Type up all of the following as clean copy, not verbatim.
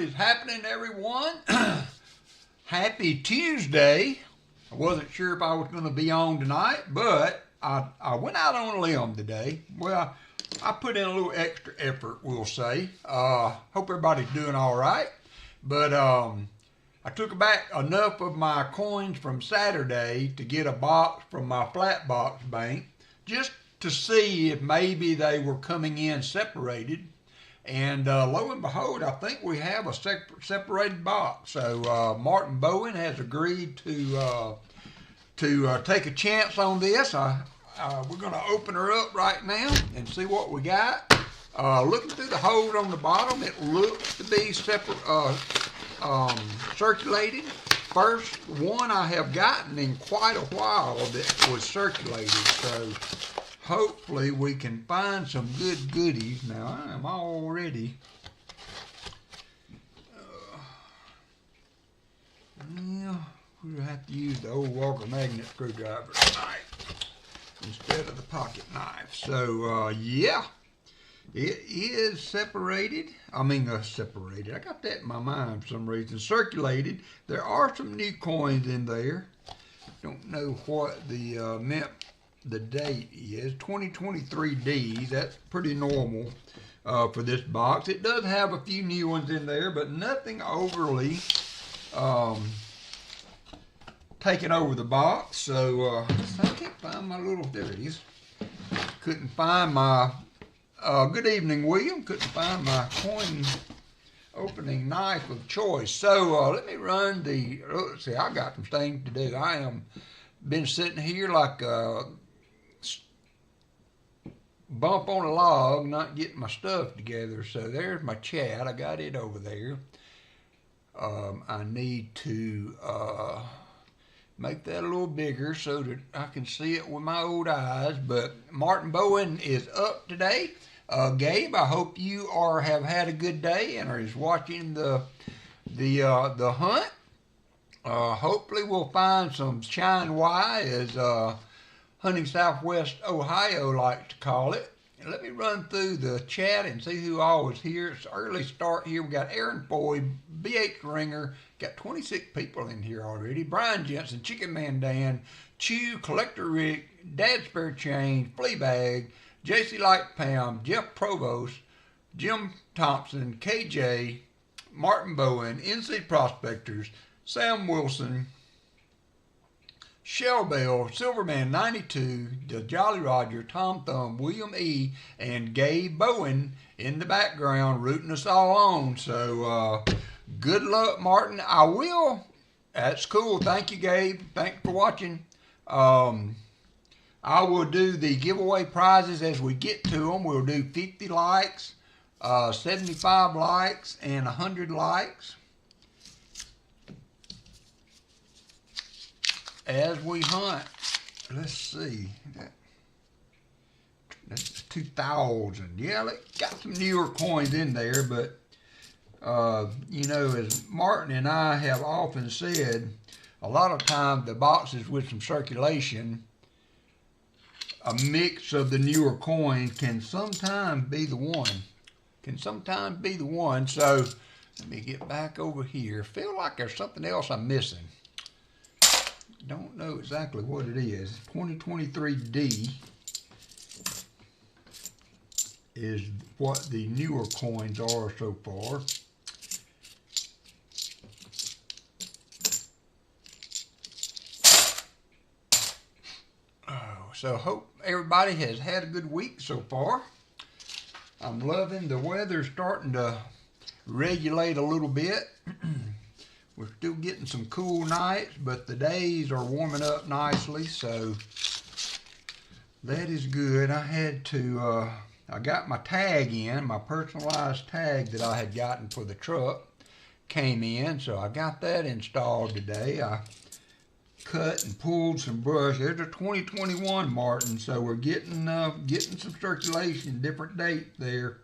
What is happening, everyone? Happy Tuesday. I wasn't sure if I was going to be on tonight, but I went out on a limb today. Well, I put in a little extra effort, we'll say. Hope everybody's doing all right. But I took back enough of my coins from Saturday to get a box from my flat box bank, just to see if maybe they were coming in separated. And lo and behold, I think we have a separated box. So Martin Bowen has agreed to take a chance on this. We're going to open her up right now and see what we got. Looking through the holes on the bottom, it looks to be circulated. First one I have gotten in quite a while that was circulated. So hopefully we can find some good goodies. Now I am already we'll have to use the old WalkerMagnet screwdriver tonight instead of the pocket knife. So yeah, it is separated. Separated. I got that in my mind for some reason. Circulated. There are some new coins in there. Don't know what the date is. 2023D. That's pretty normal for this box. It does have a few new ones in there, but nothing overly taking over the box. So I can't find my little, there it is. Couldn't find my good evening, William. Couldn't find my coin opening knife of choice. So let me run the, let's see, I got some things to do. I am been sitting here like a bump on a log, not getting my stuff together. So there's my chat. I got it over there. I need to make that a little bigger so that I can see it with my old eyes. But Martin Bowen is up today. Gabe, I hope you have had a good day and are watching the hunt. Hopefully we'll find some shine Y, as Hunting Southwest Ohio likes to call it. And let me run through the chat and see who all is here. It's an early start here. We got Aaron Foy, BH Ringer, got 26 people in here already. Brian Jensen, Chicken Man Dan, Chew, Collector Rick, Dad Spare Change, Fleabag, JC Light Pam, Jeff Provost, Jim Thompson, KJ, Martin Bowen, NC Prospectors, Sam Wilson, Shell Bell, Silverman 92, the Jolly Roger, Tom Thumb, William E, and Gabe Bowen in the background rooting us all on. So good luck, Martin. I will. That's cool. Thank you, Gabe. Thanks for watching. I will do the giveaway prizes as we get to them. We'll do 50 likes, 75 likes, and 100 likes as we hunt. Let's see. That's 2,000. Yeah, got some newer coins in there, but you know, as Martin and I have often said, a lot of times the boxes with some circulation, a mix of the newer coins can sometimes be the one. So let me get back over here. Feel like there's something else I'm missing. Don't know exactly what it is. 2023D is what the newer coins are so far. So hope everybody has had a good week so far. I'm loving the weather starting to regulate a little bit. We're still getting some cool nights, but the days are warming up nicely, so that is good. I had to, I got my tag in, my personalized tag that I had gotten for the truck came in, so I got that installed today. I cut and pulled some brush. There's a 2021 Martin, so we're getting some circulation, different dates there.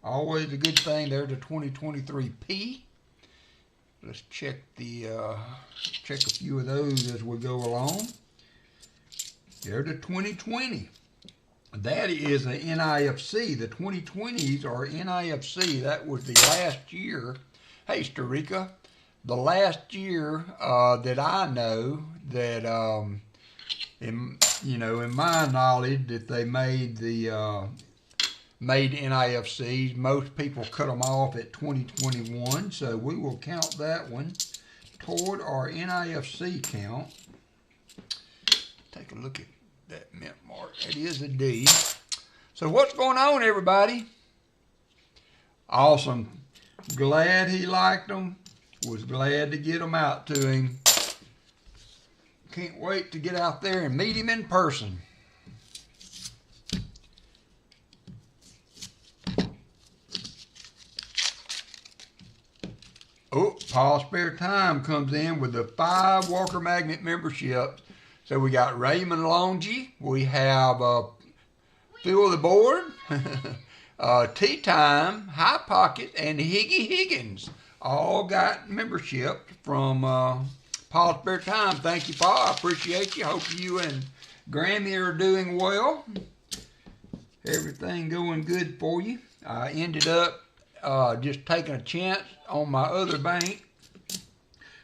Always a good thing. There's a 2023 P. Let's check check a few of those as we go along. There's a 2020. That is a NIFC. The 2020s are NIFC. That was the last year Hey, Starika, the last year that I know that, in my knowledge, that they made the made NIFCs, most people cut them off at 2021, so we will count that one toward our NIFC count. Take a look at that mint mark. It is a D. So what's going on, everybody? Awesome. Glad he liked them. Was glad to get them out to him. Can't wait to get out there and meet him in person. Oh, Paul Spare Time comes in with the 5 WalkerMagnet memberships. So we got Raymond Longy, we have Phil the Board, Tea Time, High Pocket, and Higgy Higgins. All got membership from Paul Spare Time. Thank you, Paul. I appreciate you. Hope you and Grammy are doing well. Everything going good for you. I ended up just taking a chance on my other bank.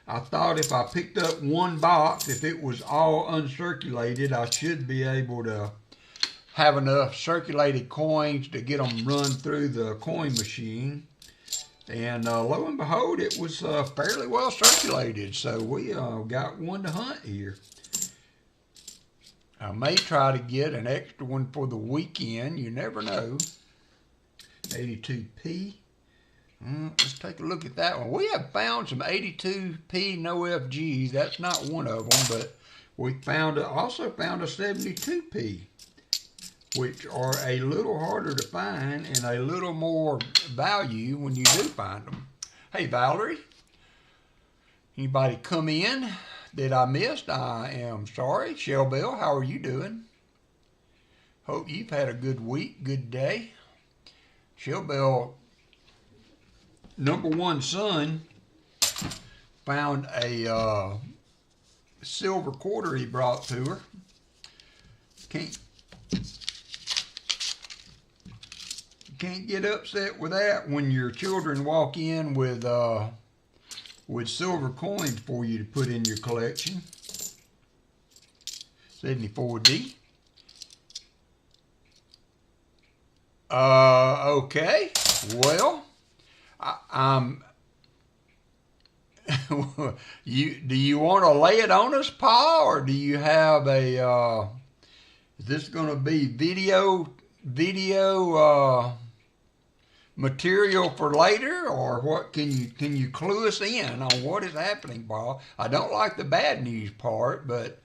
I thought if I picked up one box, if it was all uncirculated, I should be able to have enough circulated coins to get them run through the coin machine. And lo and behold, it was fairly well circulated. So we got one to hunt here. I may try to get an extra one for the weekend. You never know. 82p. Let's take a look at that one. We have found some 82p no FGs. That's not one of them, but we also found a 72p, which are a little harder to find and a little more value when you do find them. Hey, Valerie, anybody come in that I missed? I am sorry. Shell Bell, how are you doing? Hope you've had a good week, good day. Shell Bell, number one son, found a silver quarter he brought to her. Can't get upset with that when your children walk in with silver coins for you to put in your collection. 74D. Okay. Well, do you want to lay it on us, Pa, or do you have a? Is this going to be video material for later, or what? Can you clue us in on what is happening, Pa? I don't like the bad news part, but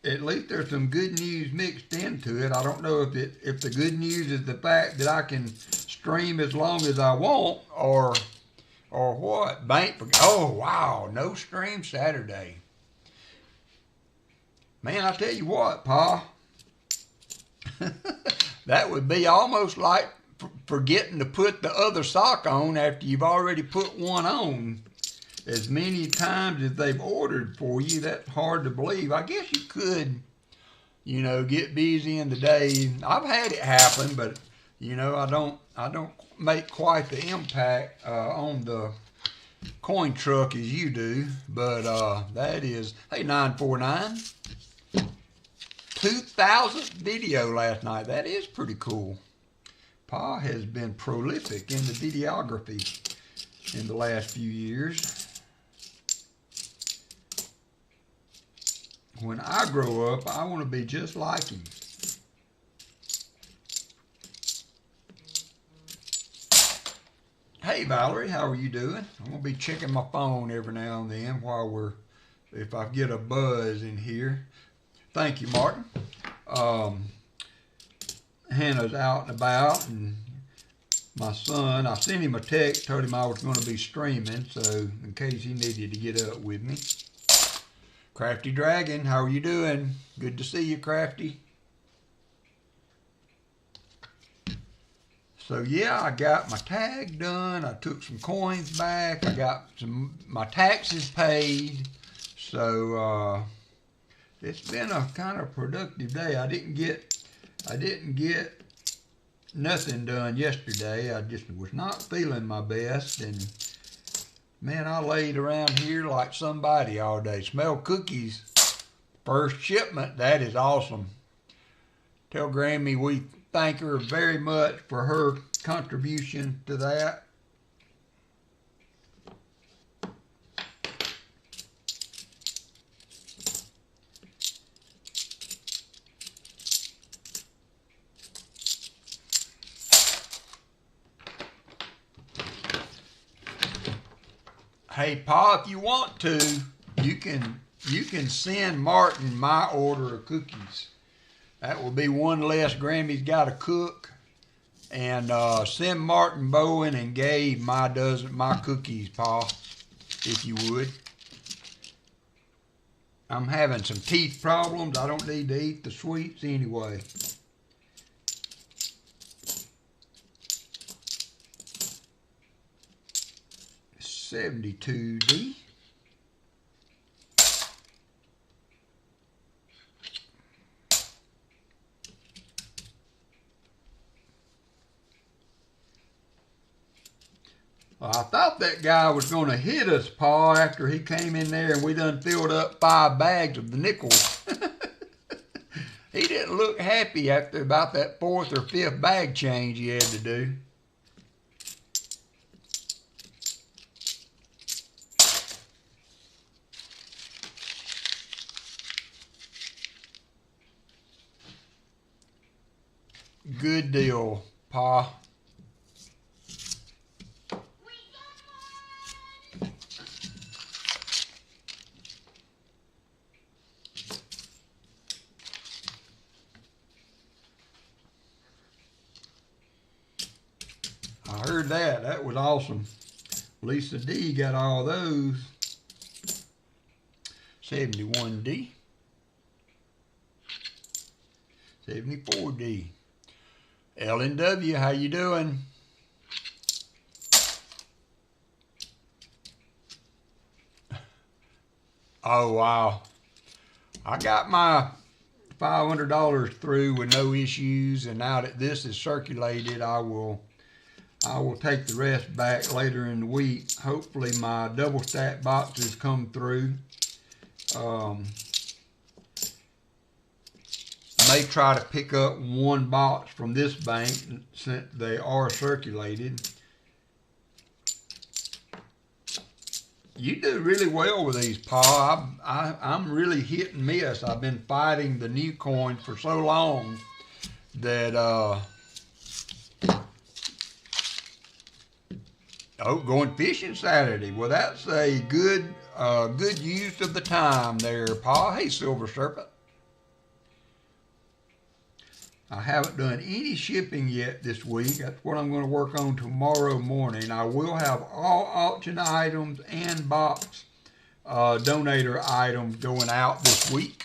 at least there's some good news mixed into it. I don't know if the good news is the fact that I can stream as long as I want, or what? Oh wow, no stream Saturday. Man, I tell you what, Pa, that would be almost like forgetting to put the other sock on after you've already put one on. As many times as they've ordered for you, that's hard to believe. I guess you could, get busy in the day. I've had it happen, but I don't make quite the impact on the coin truck as you do. But that is, hey, 949, 2,000th video last night. That is pretty cool. Pa has been prolific in the videography in the last few years. When I grow up, I want to be just like him. Hey, Valerie, how are you doing? I'm going to be checking my phone every now and then if I get a buzz in here. Thank you, Martin. Hannah's out and about, and my son, I sent him a text, told him I was going to be streaming, so in case he needed to get up with me. Crafty Dragon, how are you doing? Good to see you, Crafty. So yeah, I got my tag done. I took some coins back. I got my taxes paid. So it's been a kind of productive day. I didn't get nothing done yesterday. I just was not feeling my best, and man, I laid around here like somebody all day. Smelled cookies. First shipment. That is awesome. Tell Grammy we thank her very much for her contribution to that. Hey, Pa, if you want to, you can send Martin my order of cookies. That will be one less Grammy's got to cook. And send Martin Bowen and Gabe my cookies, Pa, if you would. I'm having some teeth problems. I don't need to eat the sweets anyway. $72D. Well, I thought that guy was going to hit us, Pa, after he came in there and we done filled up 5 bags of the nickels. He didn't look happy after about that 4th or 5th bag change he had to do. Good deal, Pa. I heard that. That was awesome. Lisa D got all those. 71D. 74D. L&W, how you doing? Oh, wow. I got my $500 through with no issues, and now that this is circulated, I will take the rest back later in the week. Hopefully my double stack boxes come through. May try to pick up one box from this bank since they are circulated. You do really well with these, Pa. I'm really hit and miss. I've been fighting the new coin for so long that going fishing Saturday. Well, that's a good use of the time there, Pa. Hey, Silver Serpent. I haven't done any shipping yet this week. That's what I'm going to work on tomorrow morning. I will have all auction items and box donator items going out this week.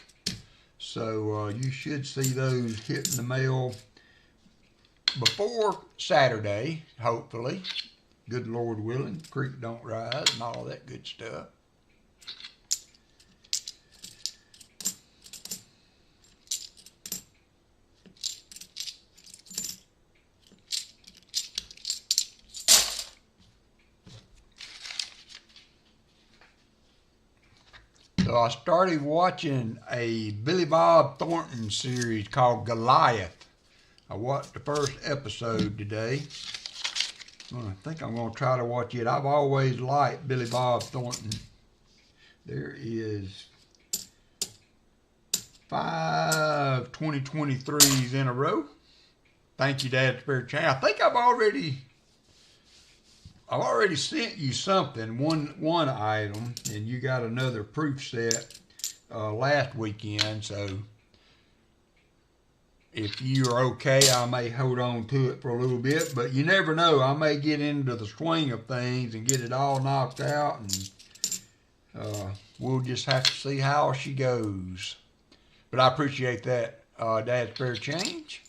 So you should see those hitting the mail before Saturday, hopefully. Good Lord willing, creek don't rise and all that good stuff. So I started watching a Billy Bob Thornton series called Goliath. I watched the first episode today. I think I'm going to try to watch it. I've always liked Billy Bob Thornton. There is 5 2023s in a row. Thank you, Dad Spare Change. I think I've already sent you something, one item, and you got another proof set last weekend. So if you're okay, I may hold on to it for a little bit, but you never know. I may get into the swing of things and get it all knocked out, and we'll just have to see how she goes. But I appreciate that, Dad's Spare Change.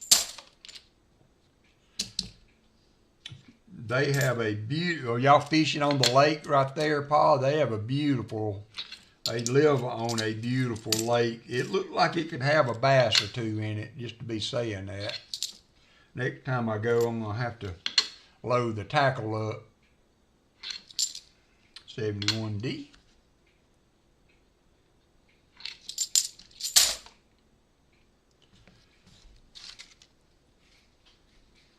They have a beautiful, y'all fishing on the lake right there, Pa? They have a beautiful, they live on a beautiful lake. It looked like it could have a bass or two in it, just to be saying that. next time I go, I'm gonna have to load the tackle up. 71D.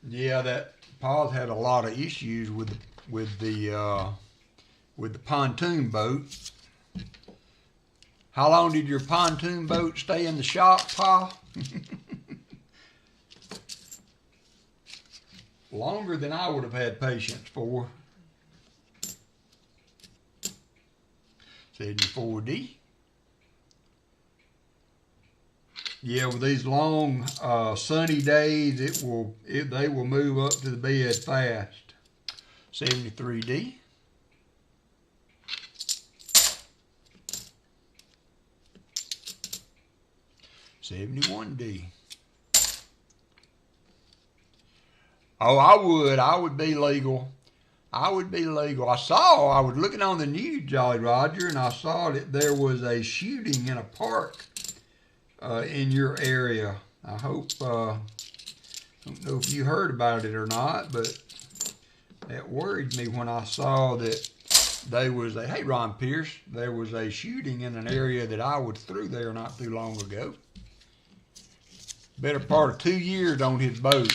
Yeah, that Paul's had a lot of issues with the pontoon boat. How long did your pontoon boat stay in the shop, Pa? Longer than I would have had patience for. 74D. Yeah, with these long sunny days, they will move up to the bed fast. 73D. $71D. Oh, I would be legal. I would be legal. I was looking on the news, Jolly Roger, and I saw that there was a shooting in a park in your area. I hope, I don't know if you heard about it or not, but it worried me when I saw that hey, Ron Pierce, there was a shooting in an area that I was through there not too long ago. Better part of 2 years on his boat.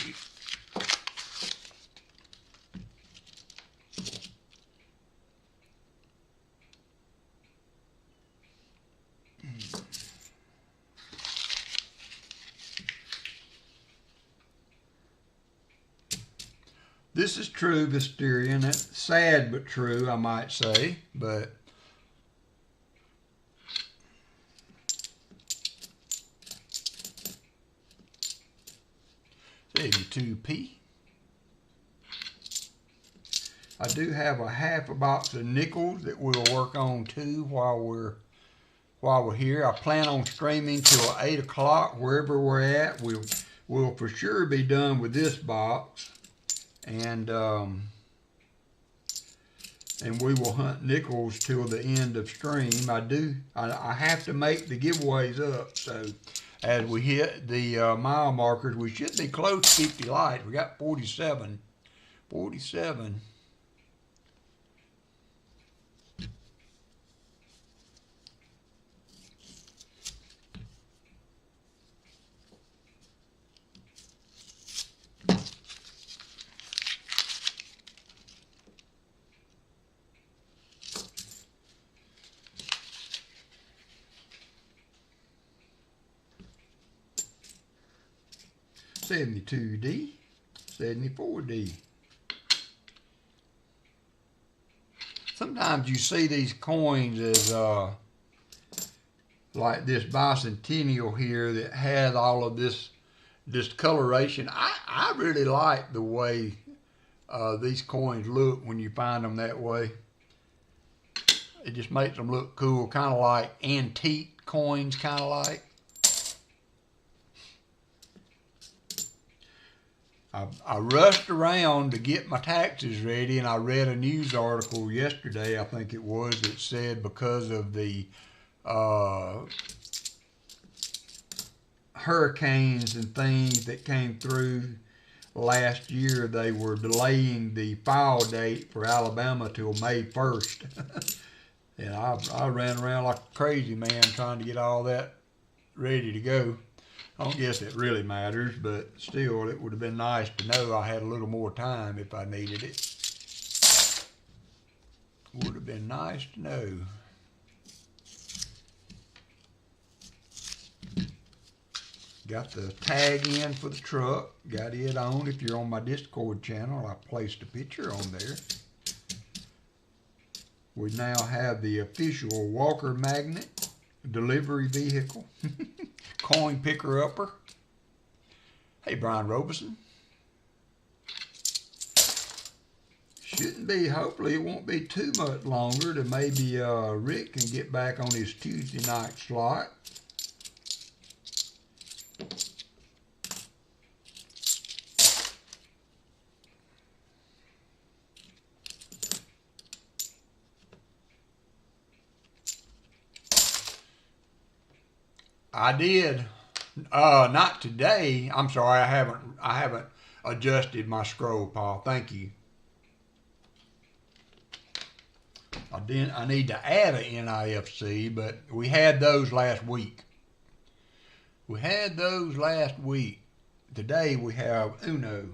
This is true, Visterian. It's sad but true, I might say, but $82P. I do have a half a box of nickels that we'll work on too while we're here. I plan on streaming till 8 o'clock wherever we're at. We'll for sure be done with this box. And we will hunt nickels till the end of stream. I have to make the giveaways up, so as we hit the mile markers, we should be close to 50 lights. We got 47. 47. $72D, $74D. Sometimes you see these coins as like this bicentennial here that has all of this discoloration. I really like the way these coins look when you find them that way. It just makes them look cool, kind of like antique coins, kind of like. I rushed around to get my taxes ready, and I read a news article yesterday, I think it was, that said because of the hurricanes and things that came through last year, they were delaying the file date for Alabama till May 1st. And I ran around like a crazy man trying to get all that ready to go. I don't guess it really matters, but still, it would have been nice to know I had a little more time if I needed it. Would have been nice to know. Got the tag in for the truck. Got it on. If you're on my Discord channel, I placed a picture on there. We now have the official WalkerMagnet delivery vehicle. Coin picker upper. Hey, Brian Robeson. Shouldn't be, hopefully it won't be too much longer to maybe Rick can get back on his Tuesday night slot. I did. Not today. I'm sorry, I haven't adjusted my scroll, Paul. Thank you. I need to add an NIFC, but we had those last week. Today we have Uno.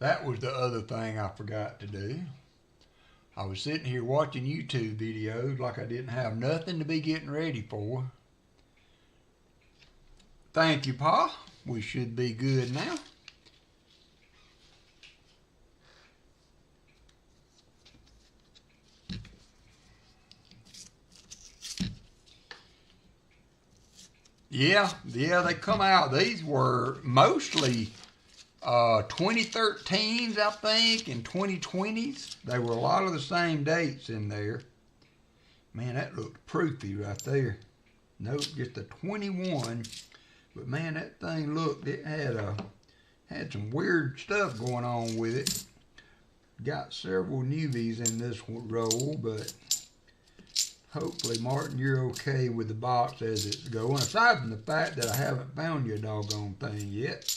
That was the other thing I forgot to do. I was sitting here watching YouTube videos like I didn't have nothing to be getting ready for. Thank you, Pa. We should be good now. Yeah, they come out. These were mostly 2013s, I think, and 2020s. They were a lot of the same dates in there. Man, that looked proofy right there. Nope, just a 21. But man, that thing looked, it had some weird stuff going on with it. Got several newbies in this roll, but hopefully, Martin, you're okay with the box as it's going. Aside from the fact that I haven't found your doggone thing yet.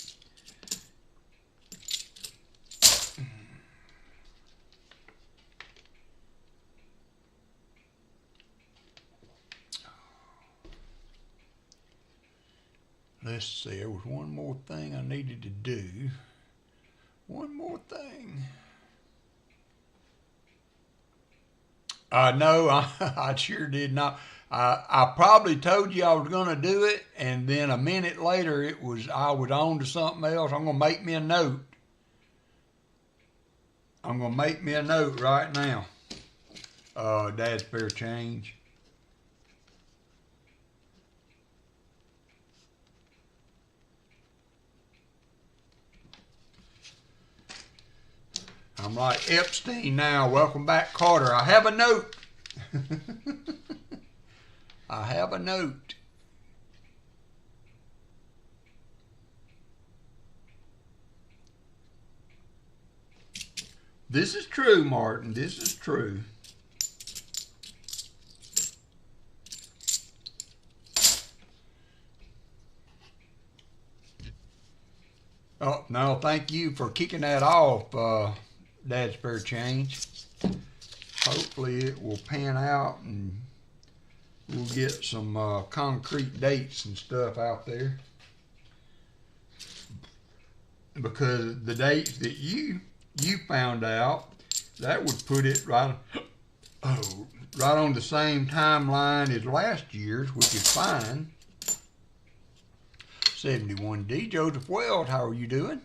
Let's see, there was one more thing I needed to do. One more thing. No, I sure did not. I probably told you I was going to do it, and then a minute later I was on to something else. I'm going to make me a note. I'm going to make me a note right now. Dad's spare change. I'm like Epstein now. Welcome back, Carter. I have a note. I have a note. This is true, Martin. This is true. Oh, no, thank you for kicking that off, Dad's spare change. Hopefully it will pan out and we'll get some concrete dates and stuff out there. Because the dates that you found out, that would put it right on the same timeline as last year's, which is fine. 71D, Joseph Weld, how are you doing?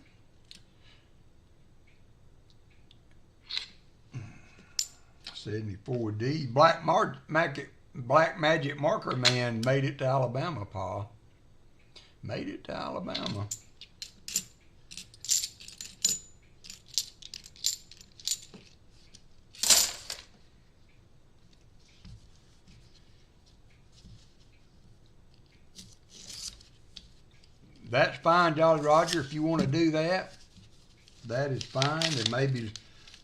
$74D, Black Magic Marker Man made it to Alabama, Pa. Made it to Alabama. That's fine, Jolly Roger, if you want to do that. That is fine, and maybe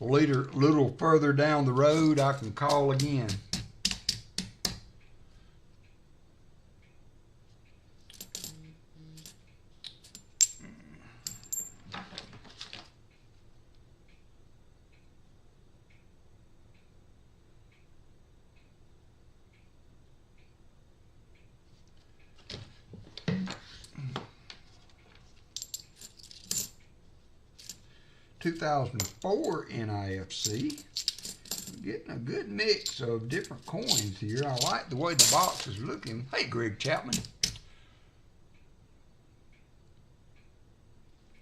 a little further down the road I can call again. $2004 NIFC. Getting a good mix of different coins here. I like the way the box is looking. Hey, Greg Chapman.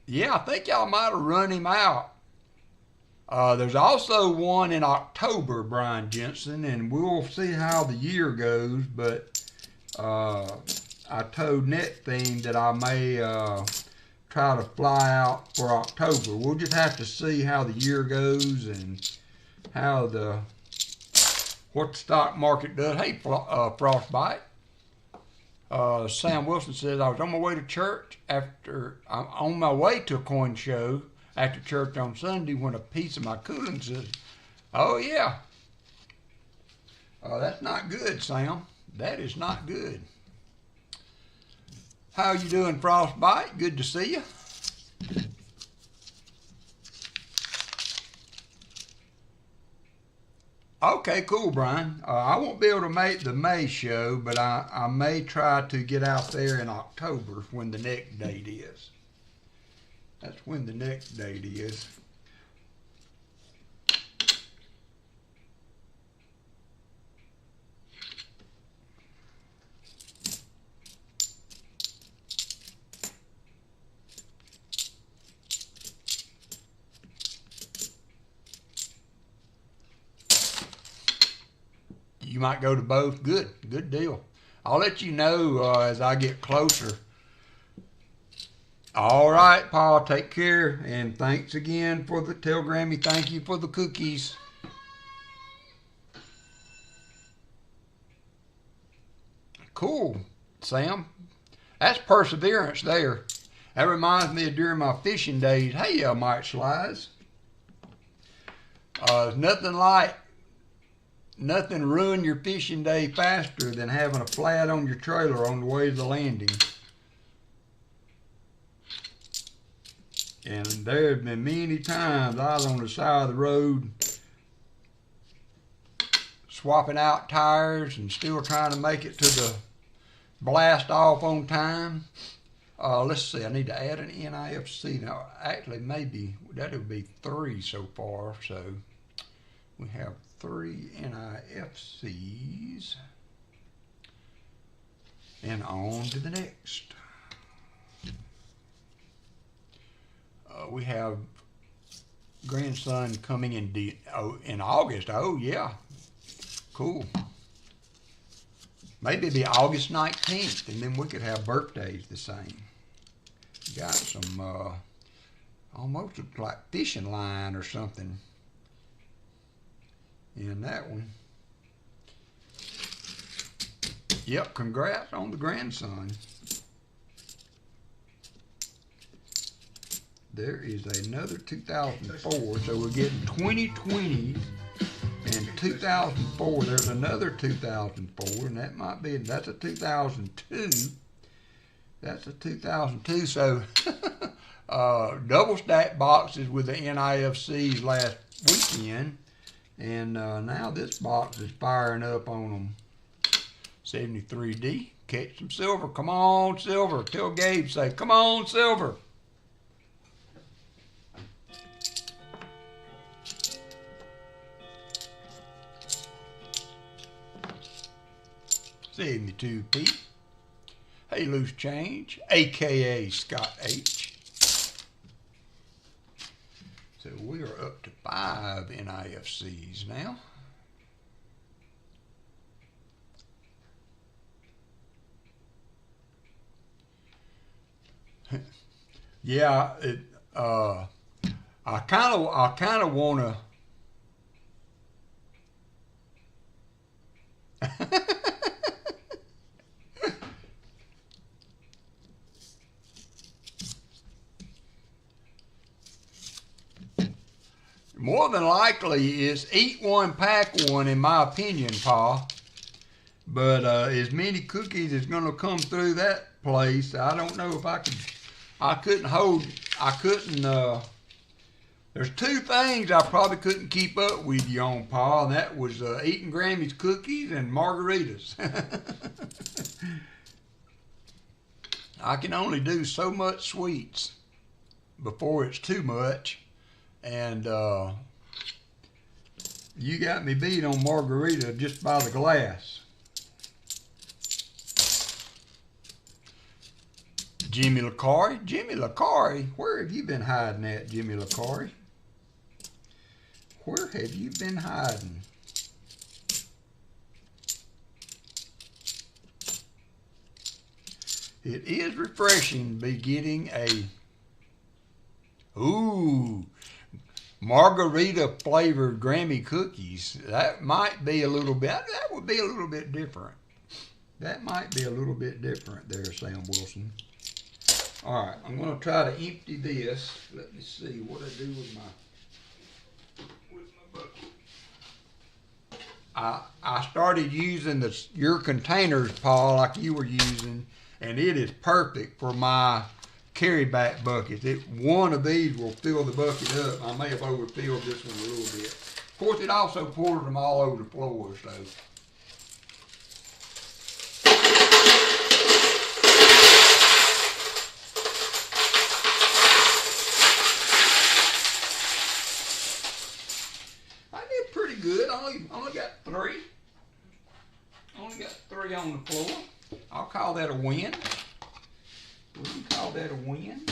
Yeah, I think y'all might have run him out. There's also one in October, Brian Jensen, and we'll see how the year goes, but I told NetTheme that I may try to fly out for October. We'll just have to see how the year goes and how what the stock market does. Hey, Frostbite. Sam Wilson says, I was on my way to church I'm on my way to a coin show after church on Sunday when a piece of my cooling says, oh yeah. That's not good, Sam. That is not good. How you doing, Frostbite? Good to see you. Okay, cool, Brian. I won't be able to make the May show, but I may try to get out there in October when the next date is. That's when the next date is. You might go to both. Good deal. I'll let you know as I get closer. All right, Paul, take care. And thanks again for the, tell Grammy thank you for the cookies. Cool, Sam. That's perseverance there. That reminds me of during my fishing days. Hey, Mike Slides. Nothing ruin your fishing day faster than having a flat on your trailer on the way to the landing. And there have been many times I was on the side of the road swapping out tires and still trying to make it to the blast off on time. Let's see, I need to add an NIFC. Now, actually, maybe that would be 3 so far. So we have 3 NIFCs. And on to the next. We have grandson coming in August. Oh, yeah. Cool. Maybe it'd be August 19th, and then we could have birthdays the same. Got some, almost like fishing line or something in that one. Yep, congrats on the grandson. There is another 2004, so we're getting 2020 and 2004. There's another 2004, and that might be, that's a 2002. That's a 2002, so double stack boxes with the NIFCs last weekend, and now this box is firing up on them. 73D, catch some silver. Come on, silver. Tell Gabe, say, come on, silver. $72p. Hey, Loose Change, a.k.a. Scott H. So we are up to 5 NIFCs now. Yeah, I kind of want to. More than likely, it's eat one, pack one, in my opinion, Pa. But as many cookies is going to come through that place, I don't know if I could. I couldn't. There's 2 things I probably couldn't keep up with you on, Pa, and that was eating Grammy's cookies and margaritas. I can only do so much sweets before it's too much, and you got me beat on margarita just by the glass. Jimmy LaCari, where have you been hiding at, Jimmy LaCari? Where have you been hiding? It is refreshing to be getting a, margarita flavored Grammy cookies. That might be a little bit, that would be a little bit different. That might be a little bit different there, Sam Wilson. All right, I'm going to try to empty this. Let me see what I do with my bucket. I started using your containers, Paul, like you were using, and it is perfect for my carry back buckets. One of these will fill the bucket up. I may have overfilled this one a little bit. Of course, it also pours them all over the floor, so. Good. Only got three. Only got three on the floor. I'll call that a win. We can call that a win.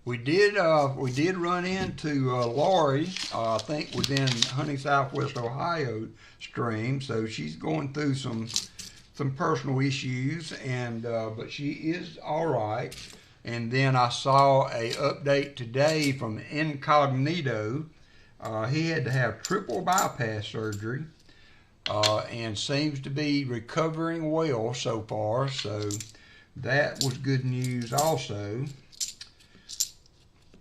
We did run into Lori, I think within Honey Southwest Ohio stream, so she's going through some personal issues, and but she is all right. And then I saw a update today from Incognito. He had to have triple bypass surgery, and seems to be recovering well so far. So that was good news also.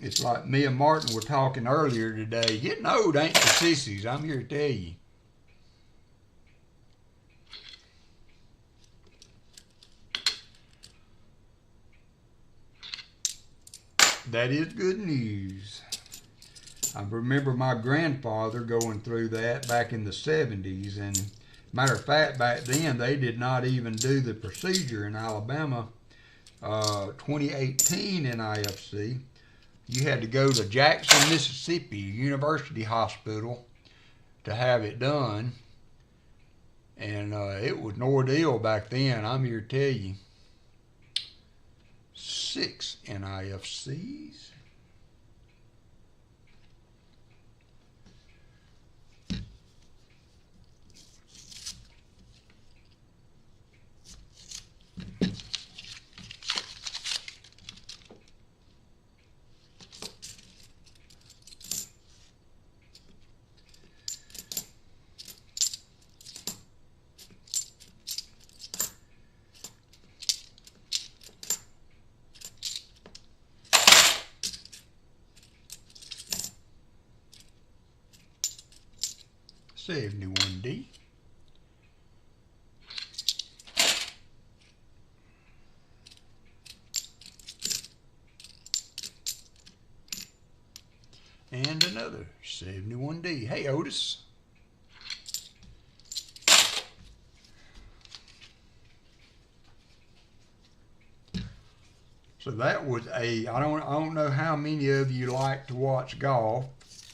It's like me and Martin were talking earlier today. Getting old ain't for sissies, I'm here to tell you. That is good news. I remember my grandfather going through that back in the 70s. And matter of fact, back then they did not even do the procedure in Alabama. 2018 NIFC. You had to go to Jackson, Mississippi University Hospital to have it done. And it was an ordeal back then, I'm here to tell you. 6 NIFCs. $71D. And another $71D. Hey, Otis. So that was I don't know how many of you like to watch golf,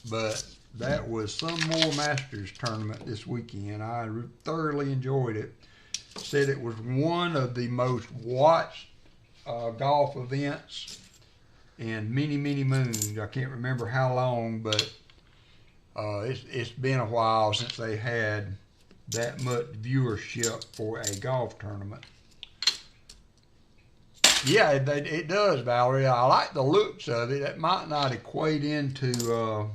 but that was some more Masters tournament this weekend. I thoroughly enjoyed it. Said it was one of the most watched golf events in many, many moons. I can't remember how long, but it's been a while since they had that much viewership for a golf tournament. Yeah, it does, Valerie. I like the looks of it. It might not equate into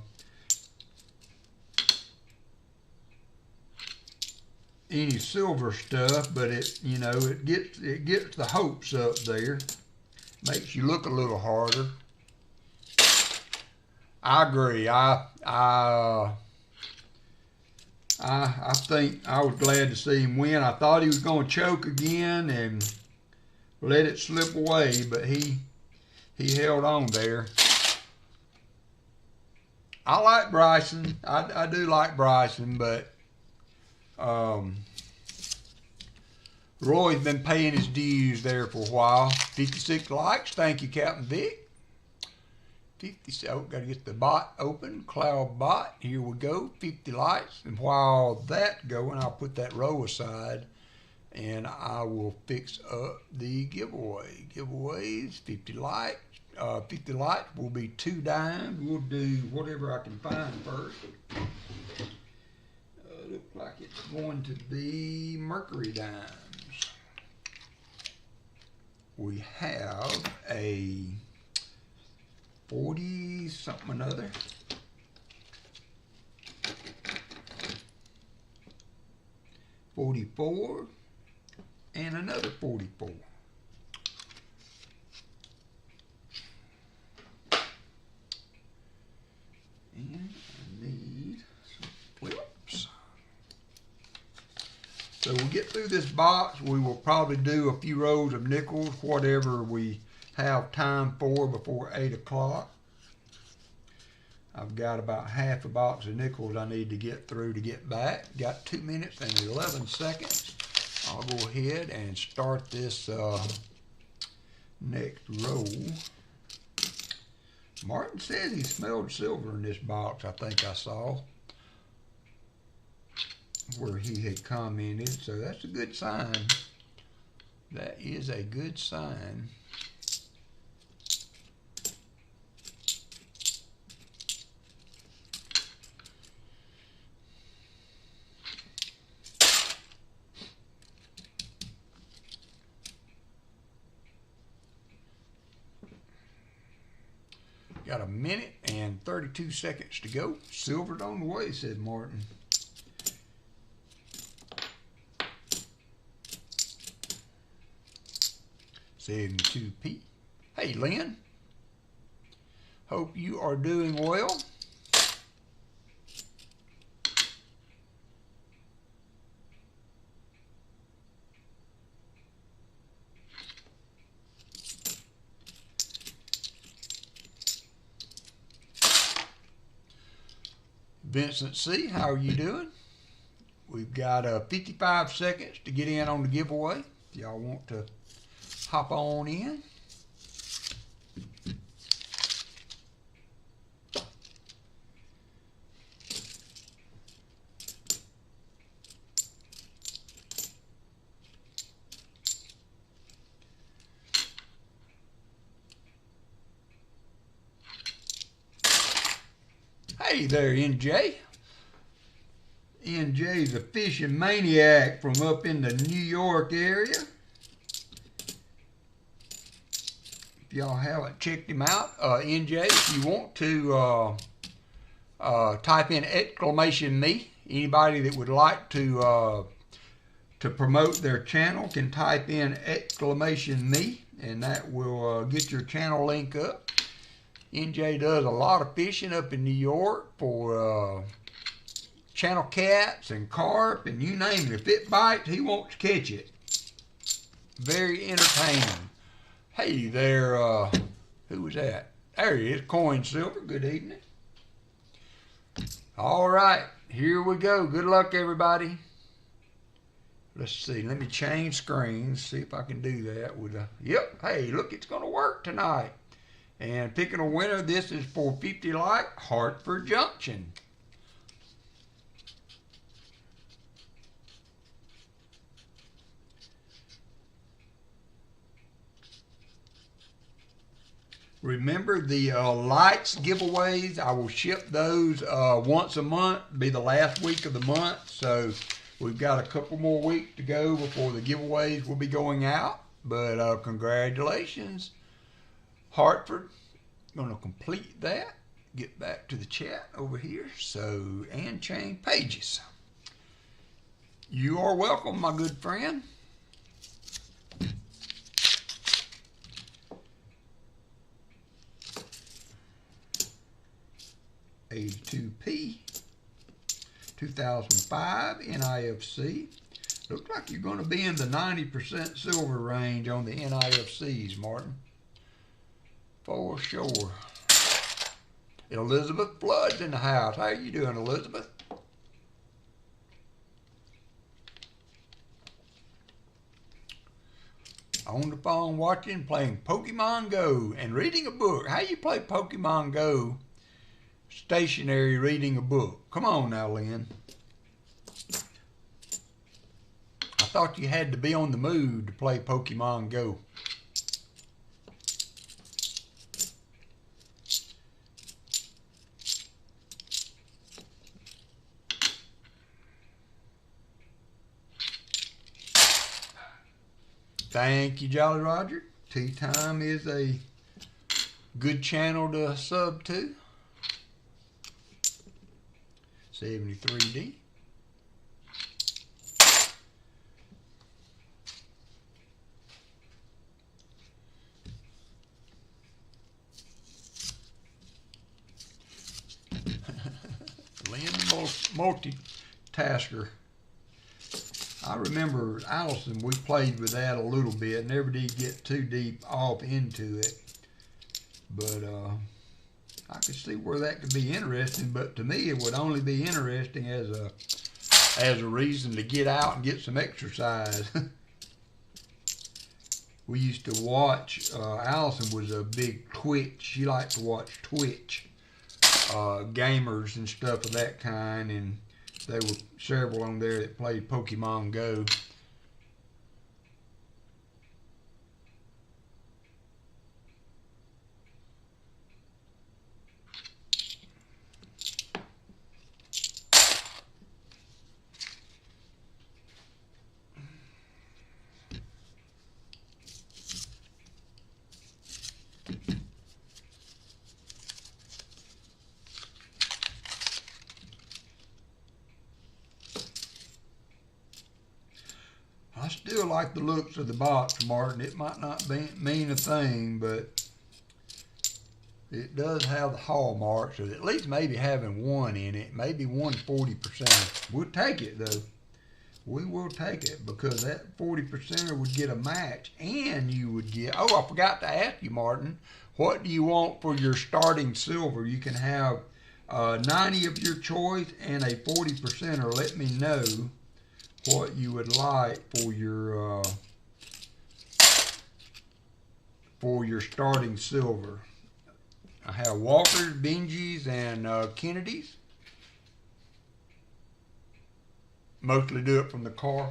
any silver stuff, but it gets the hopes up there. Makes you look a little harder. I agree. I think I was glad to see him win. I thought he was going to choke again and let it slip away, but he held on there. I like Bryson. I do like Bryson, but Roy's been paying his dues there for a while. 56 likes. Thank you, Captain Vic. 50. Oh, got to get the bot open. Cloud bot. Here we go. 50 likes. And while that's going, I'll put that row aside, and I will fix up the giveaway. Giveaways. 50 likes. 50 likes will be 2 dimes. We'll do whatever I can find first. Looks like it's going to be Mercury dimes. We have a 40 something another. 44, and another 44. And I need some flips. So we'll get through this box. We will probably do a few rows of nickels, whatever we have time for before 8 o'clock. I've got about half a box of nickels I need to get through to get back. Got 2 minutes and 11 seconds. I'll go ahead and start this next row. Martin says he smelled silver in this box, I think I saw, where he had commented, so that's a good sign. That is a good sign. Got a minute and 32 seconds to go. Silver's on the way, said Martin. $72p. Hey, Lynn. Hope you are doing well. Vincent C., how are you doing? We've got 55 seconds to get in on the giveaway. If y'all want to hop on in. Hey there, NJ. NJ's a fishing maniac from up in the New York area. If y'all haven't checked him out, NJ, if you want to type in !me. Anybody that would like to promote their channel can type in !me, and that will get your channel link up. NJ does a lot of fishing up in New York for channel cats and carp and you name it. If it bites, he wants to catch it. Very entertaining. Hey there, who was that? There he is, Coin Silver. Good evening. All right, here we go. Good luck, everybody. Let's see. Let me change screens. See if I can do that with a. Yep. Hey, look, it's going to work tonight. And picking a winner, this is for 50 like Hartford Junction. Remember the lights giveaways, I will ship those once a month, be the last week of the month. So we've got a couple more weeks to go before the giveaways will be going out. But congratulations. Hartford, going to complete that. Get back to the chat over here. So, and change pages. You are welcome, my good friend. $82p. 2005 NIFC. Looks like you're going to be in the 90% silver range on the NIFCs, Martin. For sure. Elizabeth Flood's in the house. How you doing, Elizabeth? On the phone watching, playing Pokemon Go and reading a book. How you play Pokemon Go stationary reading a book? Come on now, Lynn. I thought you had to be on the move to play Pokemon Go. Thank you, Jolly Roger. Tea Time is a good channel to sub to. 73D. multitasker. I remember Allison, we played with that a little bit. Never did get too deep off into it. But I could see where that could be interesting. But to me, it would only be interesting as a reason to get out and get some exercise. We used to watch, Allison was a big Twitch. She liked to watch Twitch gamers and stuff of that kind. And there were several on there that played Pokemon Go. I still like the looks of the box, Martin. It might not mean a thing, but it does have the hallmarks of at least maybe having one in it, maybe 140%. We'll take it, though. We will take it, because that 40%er would get a match, and you would get, oh, I forgot to ask you, Martin, what do you want for your starting silver? You can have 90 of your choice and a 40%er. Let me know what you would like for your starting silver. I have Walkers, Benjis, and Kennedys. Mostly do it from the car.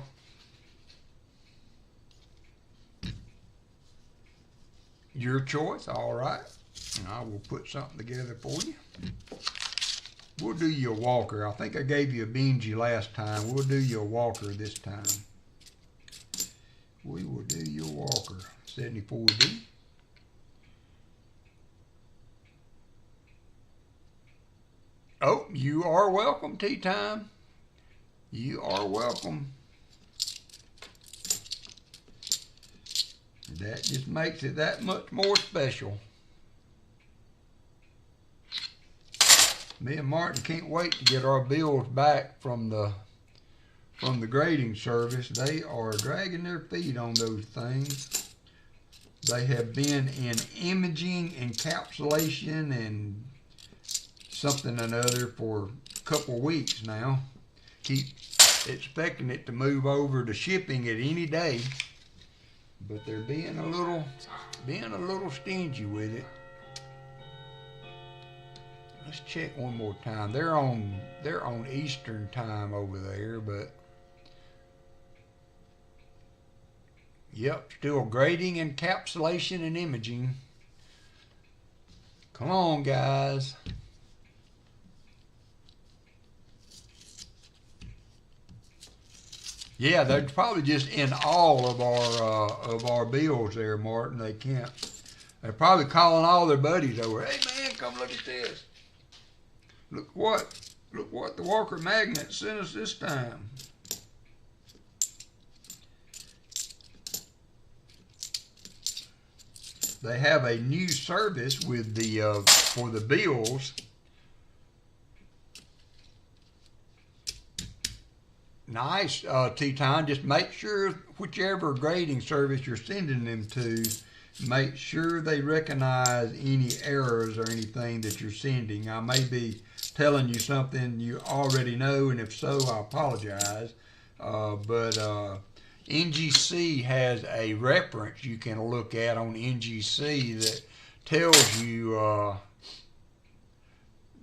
Your choice, all right. And I will put something together for you. We'll do you a Walker. I think I gave you a Benji last time. We'll do you a Walker this time. We will do you a Walker. 74D. Oh, you are welcome, Tea Time. You are welcome. That just makes it that much more special. Me and Martin can't wait to get our bills back from the grading service. They are dragging their feet on those things. They have been in imaging, encapsulation, and something or another for a couple weeks now. Keep expecting it to move over to shipping at any day, but they're being a little stingy with it. Let's check one more time. They're on Eastern time over there, but yep, still grading, encapsulation, and imaging. Come on, guys. Yeah, they're probably just in all of our bills there, Martin. They can't. They're probably calling all their buddies over. Hey man, come look at this. Look what the WalkerMagnet sent us this time. They have a new service with the for the bills. Nice, T-Time. Just make sure whichever grading service you're sending them to, make sure they recognize any errors or anything that you're sending. I may be telling you something you already know, and if so, I apologize. But NGC has a reference you can look at on NGC that tells you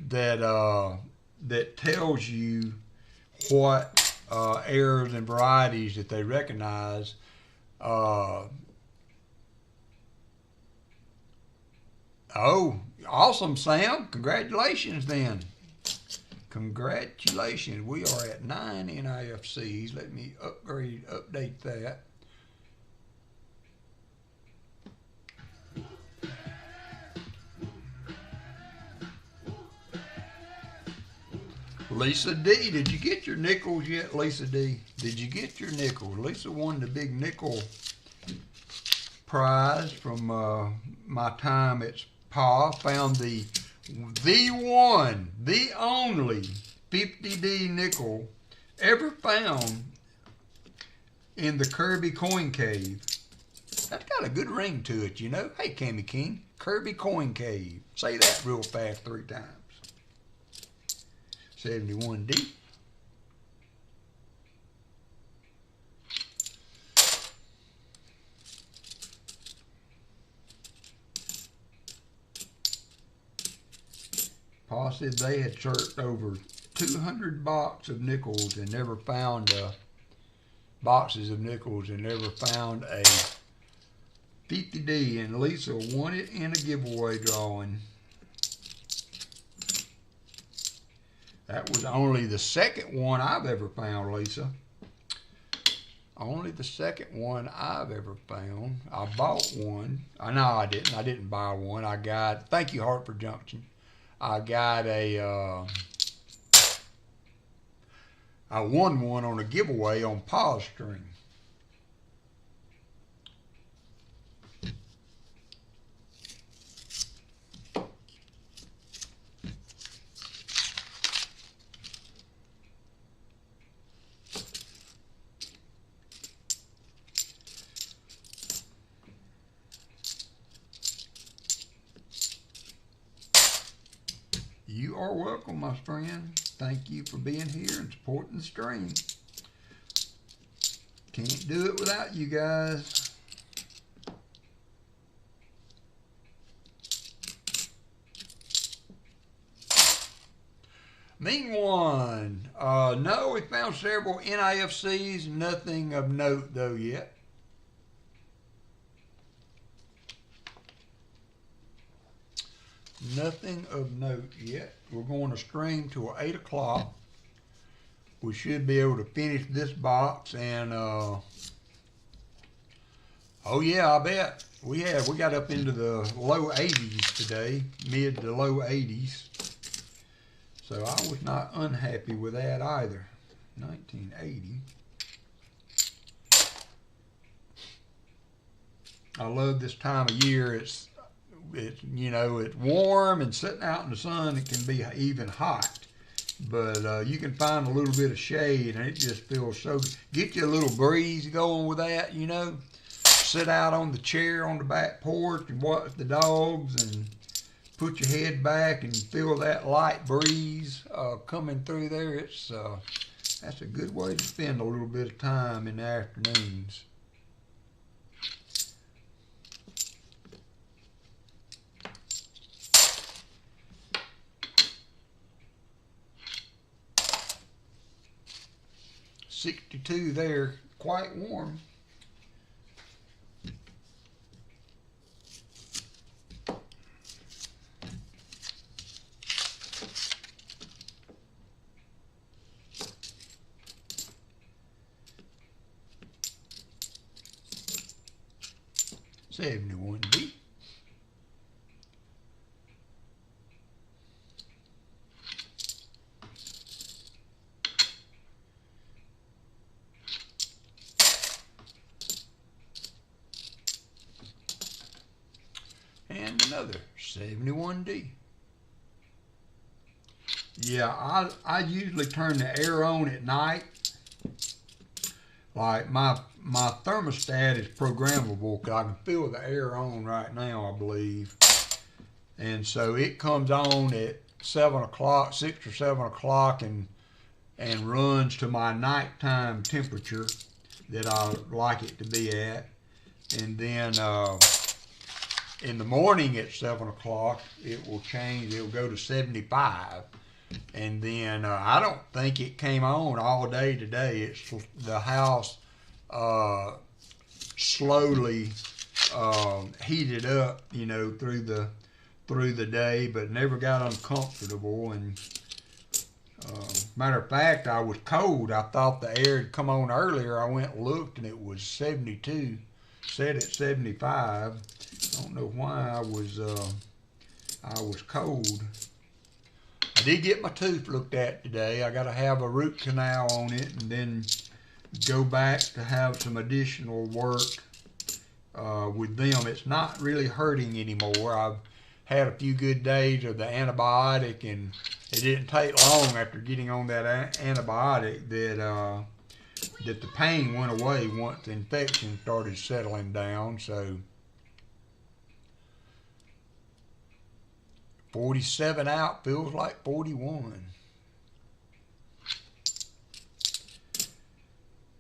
that tells you what errors and varieties that they recognize. Oh, awesome, Sam. Congratulations then. Congratulations. We are at 9 NIFCs. Let me update that. Lisa D, did you get your nickels yet, Lisa D? Did you get your nickels? Lisa won the big nickel prize from my time at SPA. Found the one, the only 50D nickel ever found in the Kirby Coin Cave. That's got a good ring to it, you know. Hey, Cammy King, Kirby Coin Cave. Say that real fast 3 times. 71D. Paul said they had searched over 200 boxes of nickels and never found boxes of nickels and never found a 50D, and Lisa won it in a giveaway drawing. That was only the second one I've ever found, Lisa. Only the second one I've ever found. I bought one. No, I didn't. I didn't buy one. I got, thank you, Hartford Junction. I got I won one on a giveaway on pause string. You are welcome, my friend. Thank you for being here and supporting the stream. Can't do it without you guys. Mean one. No, we found several NIFCs. Nothing of note, though, yet. Nothing of note yet. We're going to stream till 8 o'clock. We should be able to finish this box and oh yeah, I bet. We got up into the low 80s today, mid to low 80s. So I was not unhappy with that either. 1980. I love this time of year. It's you know, it's warm and sitting out in the sun, it can be even hot. But you can find a little bit of shade and it just feels so good. Get you a little breeze going with that, you know. Sit out on the chair on the back porch and watch the dogs and put your head back and feel that light breeze coming through there. It's that's a good way to spend a little bit of time in the afternoons. .62 there, quite warm. .71D. And another 71D. Yeah, I usually turn the air on at night. Like my thermostat is programmable because I can feel the air on right now, I believe. And so it comes on at 7 o'clock, 6 or 7 o'clock, and runs to my nighttime temperature that I like it to be at. And then in the morning at 7 o'clock, it will change. It'll go to 75. And then I don't think it came on all day today. It's the house slowly heated up, you know, through the day, but never got uncomfortable. And matter of fact, I was cold. I thought the air had come on earlier. I went and looked, and it was 72. Set at 75. I don't know why I was cold. I did get my tooth looked at today. I got to have a root canal on it and then go back to have some additional work with them. It's not really hurting anymore. I've had a few good days of the antibiotic and it didn't take long after getting on that antibiotic that that the pain went away once the infection started settling down. So 47 out feels like 41.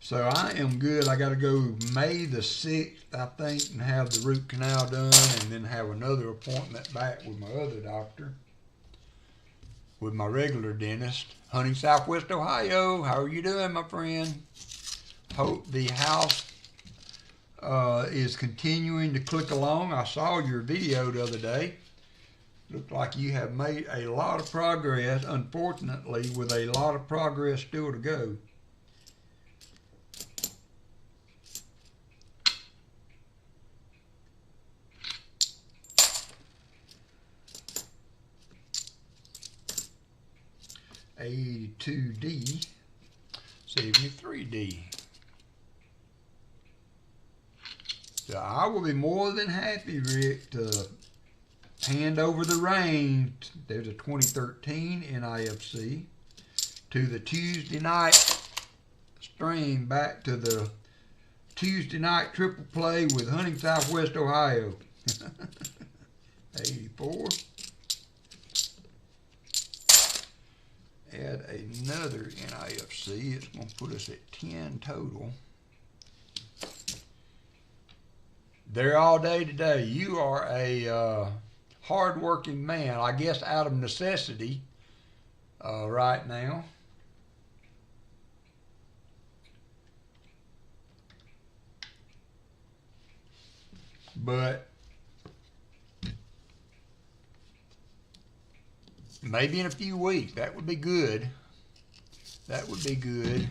So I am good. I got to go May the 6th, I think, and have the root canal done, and then have another appointment back with my other doctor, with my regular dentist, Hunting, Southwest Ohio. How are you doing, my friend? Hope the house is continuing to click along. I saw your video the other day. Looked like you have made a lot of progress, unfortunately, with a lot of progress still to go. $82D, $73D. So I will be more than happy, Rick, to hand over the reins. There's a 2013 NIFC to the Tuesday night stream, back to the Tuesday night triple play with Hunting, Southwest Ohio. 84. Add another NIFC. It's going to put us at 10 total. There all day today. You are a hard-working man, I guess out of necessity right now. But maybe in a few weeks, that would be good. That would be good.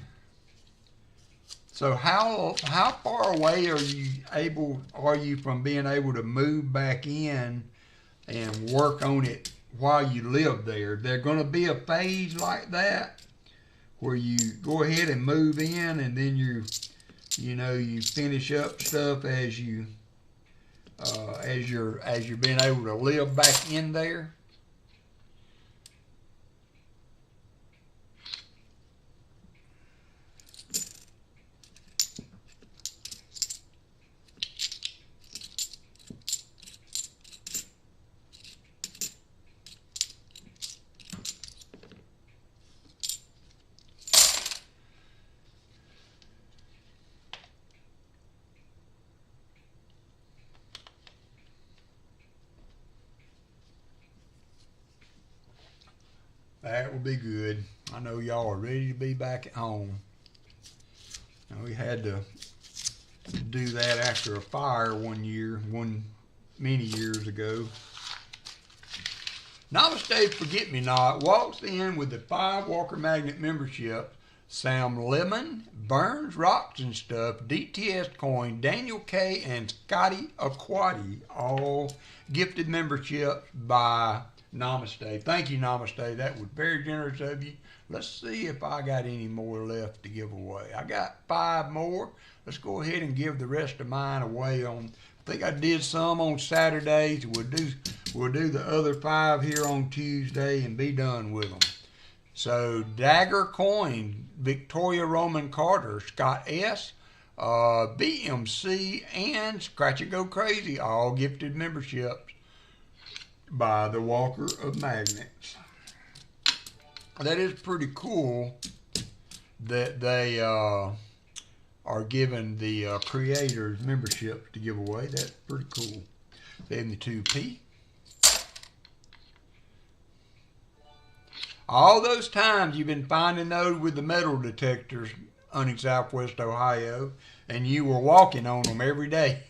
So how far away are you from being able to move back in and work on it while you live there? There's going to be a phase like that where you go ahead and move in, and then you finish up stuff as you're being able to live back in there. That will be good. I know y'all are ready to be back at home. And we had to do that after a fire many years ago. Namaste Forget Me Not walks in with the 5 WalkerMagnet memberships. Sam Lemon, Burns Rocks and Stuff, DTS Coin, Daniel K, and Scotty Aquati, all gifted memberships by Namaste. Thank you, Namaste. That was very generous of you. Let's see if I got any more left to give away. I got 5 more. Let's go ahead and give the rest of mine away on. I think I did some on Saturdays. We'll do the other 5 here on Tuesday and be done with them. So Dagger Coin, Victoria Roman Carter, Scott S, BMC, and Scratch It Go Crazy, all gifted memberships by the Walker of Magnets. That is pretty cool that they are giving the creators memberships to give away. That's pretty cool. 72p. All those times you've been finding those with the metal detectors in Southwest Ohio, and you were walking on them every day.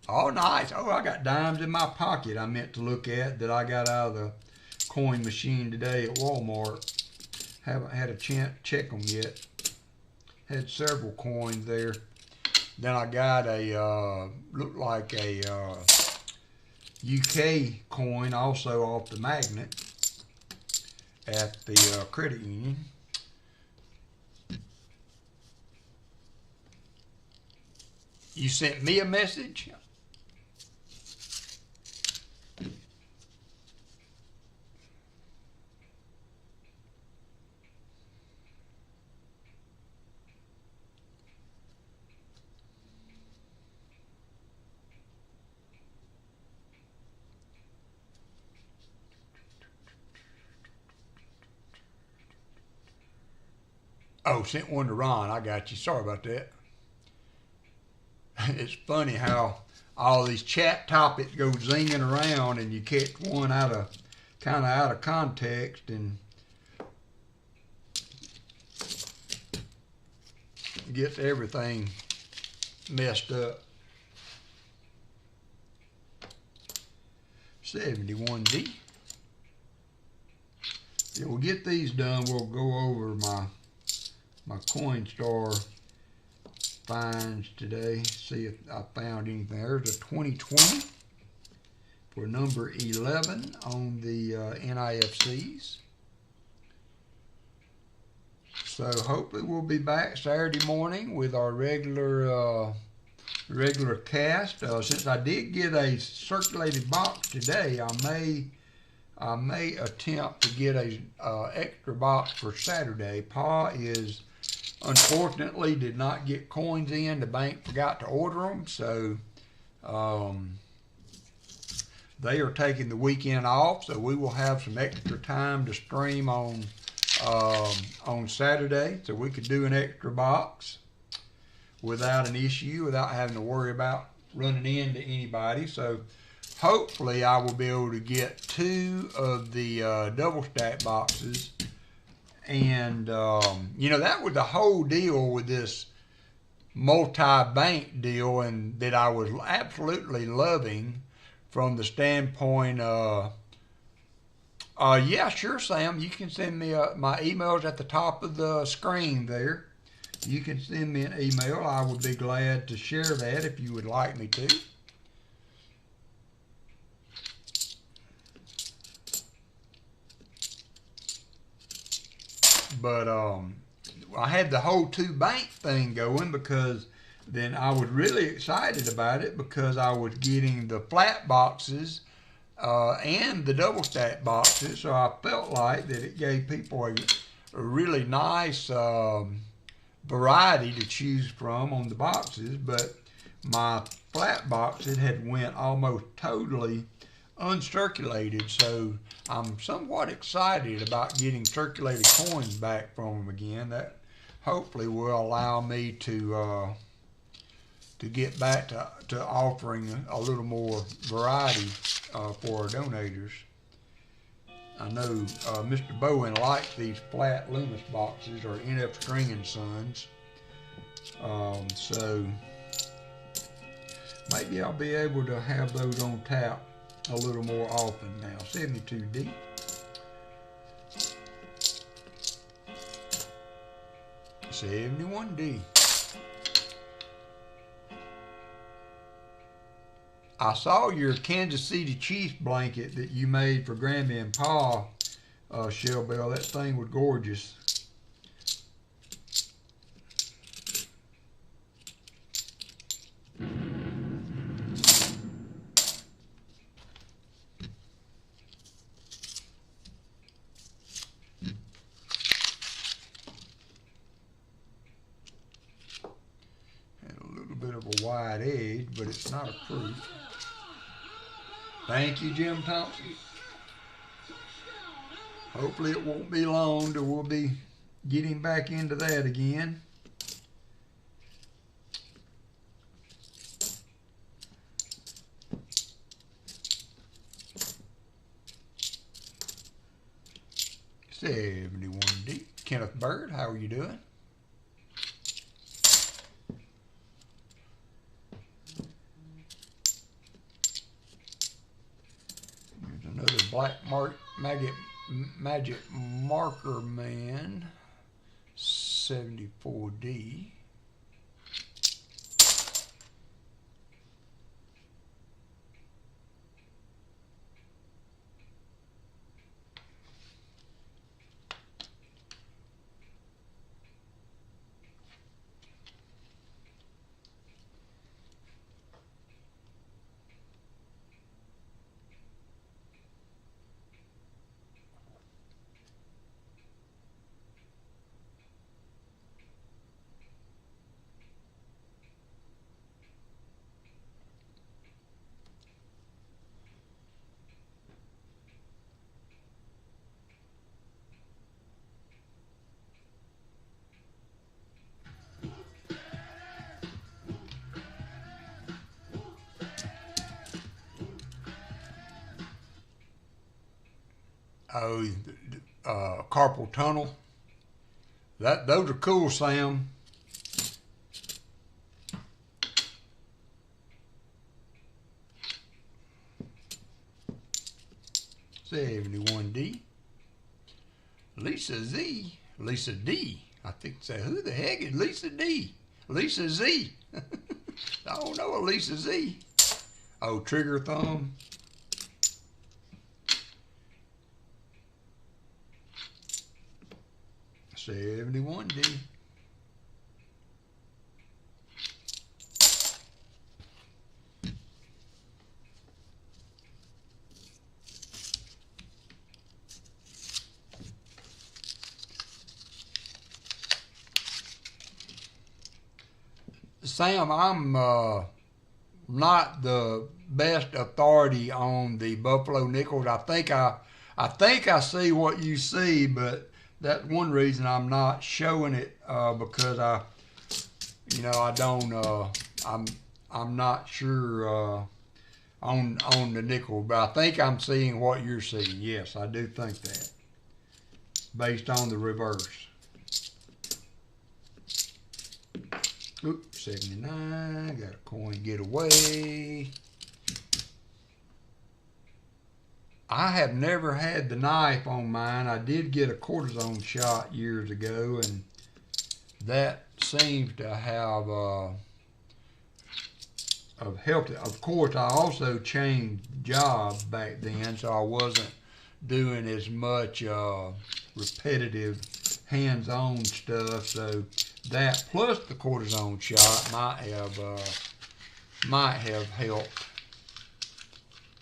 Oh, nice. Oh, I got dimes in my pocket I meant to look at that I got out of the coin machine today at Walmart. Haven't had a chance to check them yet. Had several coins there. Then I got a, looked like a UK coin also off the magnet at the credit union. You sent me a message? Oh, sent one to Ron. I got you. Sorry about that. It's funny how all these chat topics go zinging around and you catch one kind of out of context and gets everything messed up. 71D. Yeah, we'll get these done. We'll go over my Coinstar finds today. See if I found anything. There's a 2020 for number 11 on the NIFCs. So hopefully we'll be back Saturday morning with our regular cast. Since I did get a circulated box today, I may attempt to get a extra box for Saturday. Pa unfortunately did not get coins in. The bank forgot to order them, so they are taking the weekend off. So we will have some extra time to stream on Saturday, so we could do an extra box without an issue, without having to worry about running into anybody. So hopefully I will be able to get 2 of the double stack boxes. And, that was the whole deal with this multi-bank deal, and that I was absolutely loving from the standpoint yeah, sure, Sam. You can send me my email's at the top of the screen there. You can send me an email. I would be glad to share that if you would like me to. But I had the whole 2 bank thing going because then I was really excited about it because I was getting the flat boxes and the double stack boxes, so I felt like that it gave people a really nice variety to choose from on the boxes. But my flat boxes had went almost totally uncirculated, so I'm somewhat excited about getting circulated coins back from them again. That hopefully will allow me to get back to offering a little more variety for our donators. I know Mr. Bowen likes these flat Loomis boxes, or NF String and Sons. So maybe I'll be able to have those on tap a little more often now. 72D. $71D. I saw your Kansas City Chiefs blanket that you made for Grammy and Pa, Shell Bell. That thing was gorgeous. Had a little bit of a wide edge, but it's not a proof. Thank you, Jim Thompson. Hopefully it won't be long till we'll be getting back into that again. $71D. Kenneth Bird, how are you doing? Another black magic marker man, 74D. Oh, carpal tunnel. Those are cool, Sam. $71D. Lisa Z. Lisa D. I think so. Who the heck is Lisa D? Lisa Z. I don't know a Lisa Z. Oh, trigger thumb. $71D. Sam, I'm not the best authority on the Buffalo nickels. I think I see what you see, but that's one reason I'm not showing it because I don't. I'm not sure on the nickel, but I think I'm seeing what you're seeing. Yes, I do think that based on the reverse. Oops, 79, got a coin get away. I have never had the knife on mine. I did get a cortisone shot years ago, and that seems to have helped it. Of course, I also changed jobs back then, so I wasn't doing as much repetitive hands-on stuff, so that plus the cortisone shot might have helped.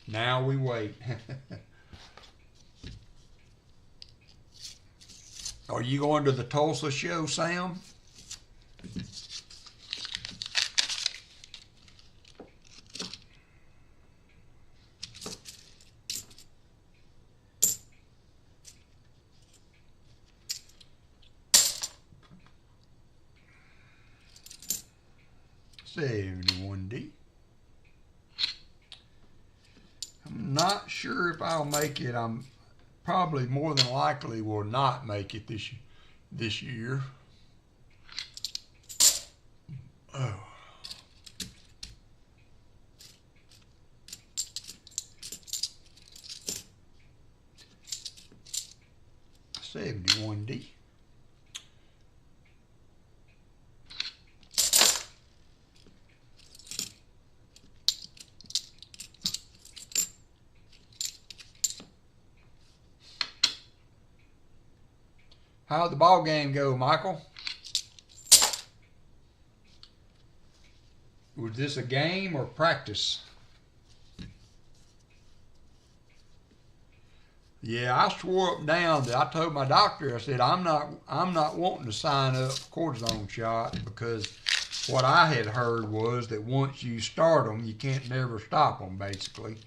Now we wait. Are you going to the Tulsa show, Sam? $71D. I'm not sure if I'll make it. I'm probably more than likely will not make it this year. Oh. $71D. How'd the ball game go, Michael? Was this a game or practice? Yeah, I swore up and down that I told my doctor, I said, I'm not wanting to sign up for cortisone shots because what I had heard was that once you start them, you can't never stop them, basically.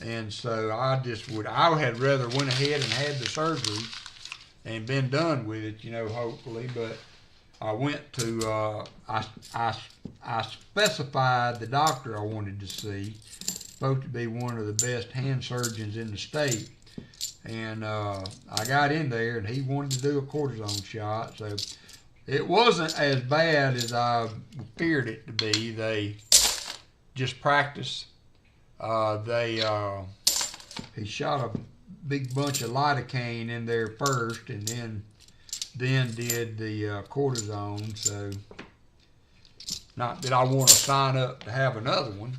And so I had rather went ahead and had the surgery and been done with it, hopefully. But I went to, I specified the doctor I wanted to see, supposed to be one of the best hand surgeons in the state. And I got in there, and he wanted to do a cortisone shot. So it wasn't as bad as I feared it to be. They just practiced. He shot a big bunch of lidocaine in there first, and then did the cortisone. So not that I want to sign up to have another one.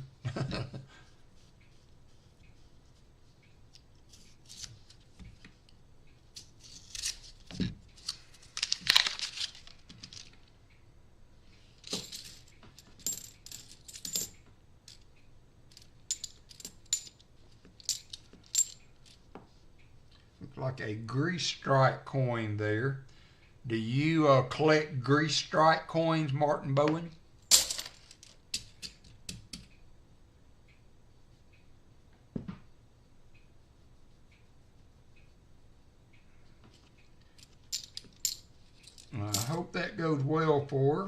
Like a grease strike coin there. Do you collect grease strike coins, Martin Bowen? I hope that goes well for her.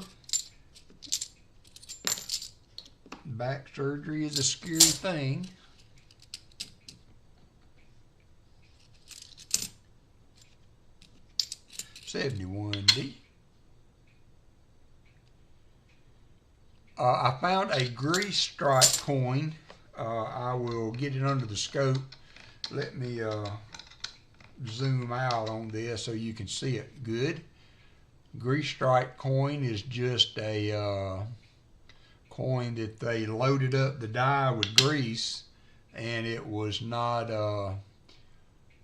Back surgery is a scary thing. 71D. I found a grease stripe coin. I will get it under the scope. Let me zoom out on this so you can see it good. Grease stripe coin is just a coin that they loaded up the die with grease, and it was not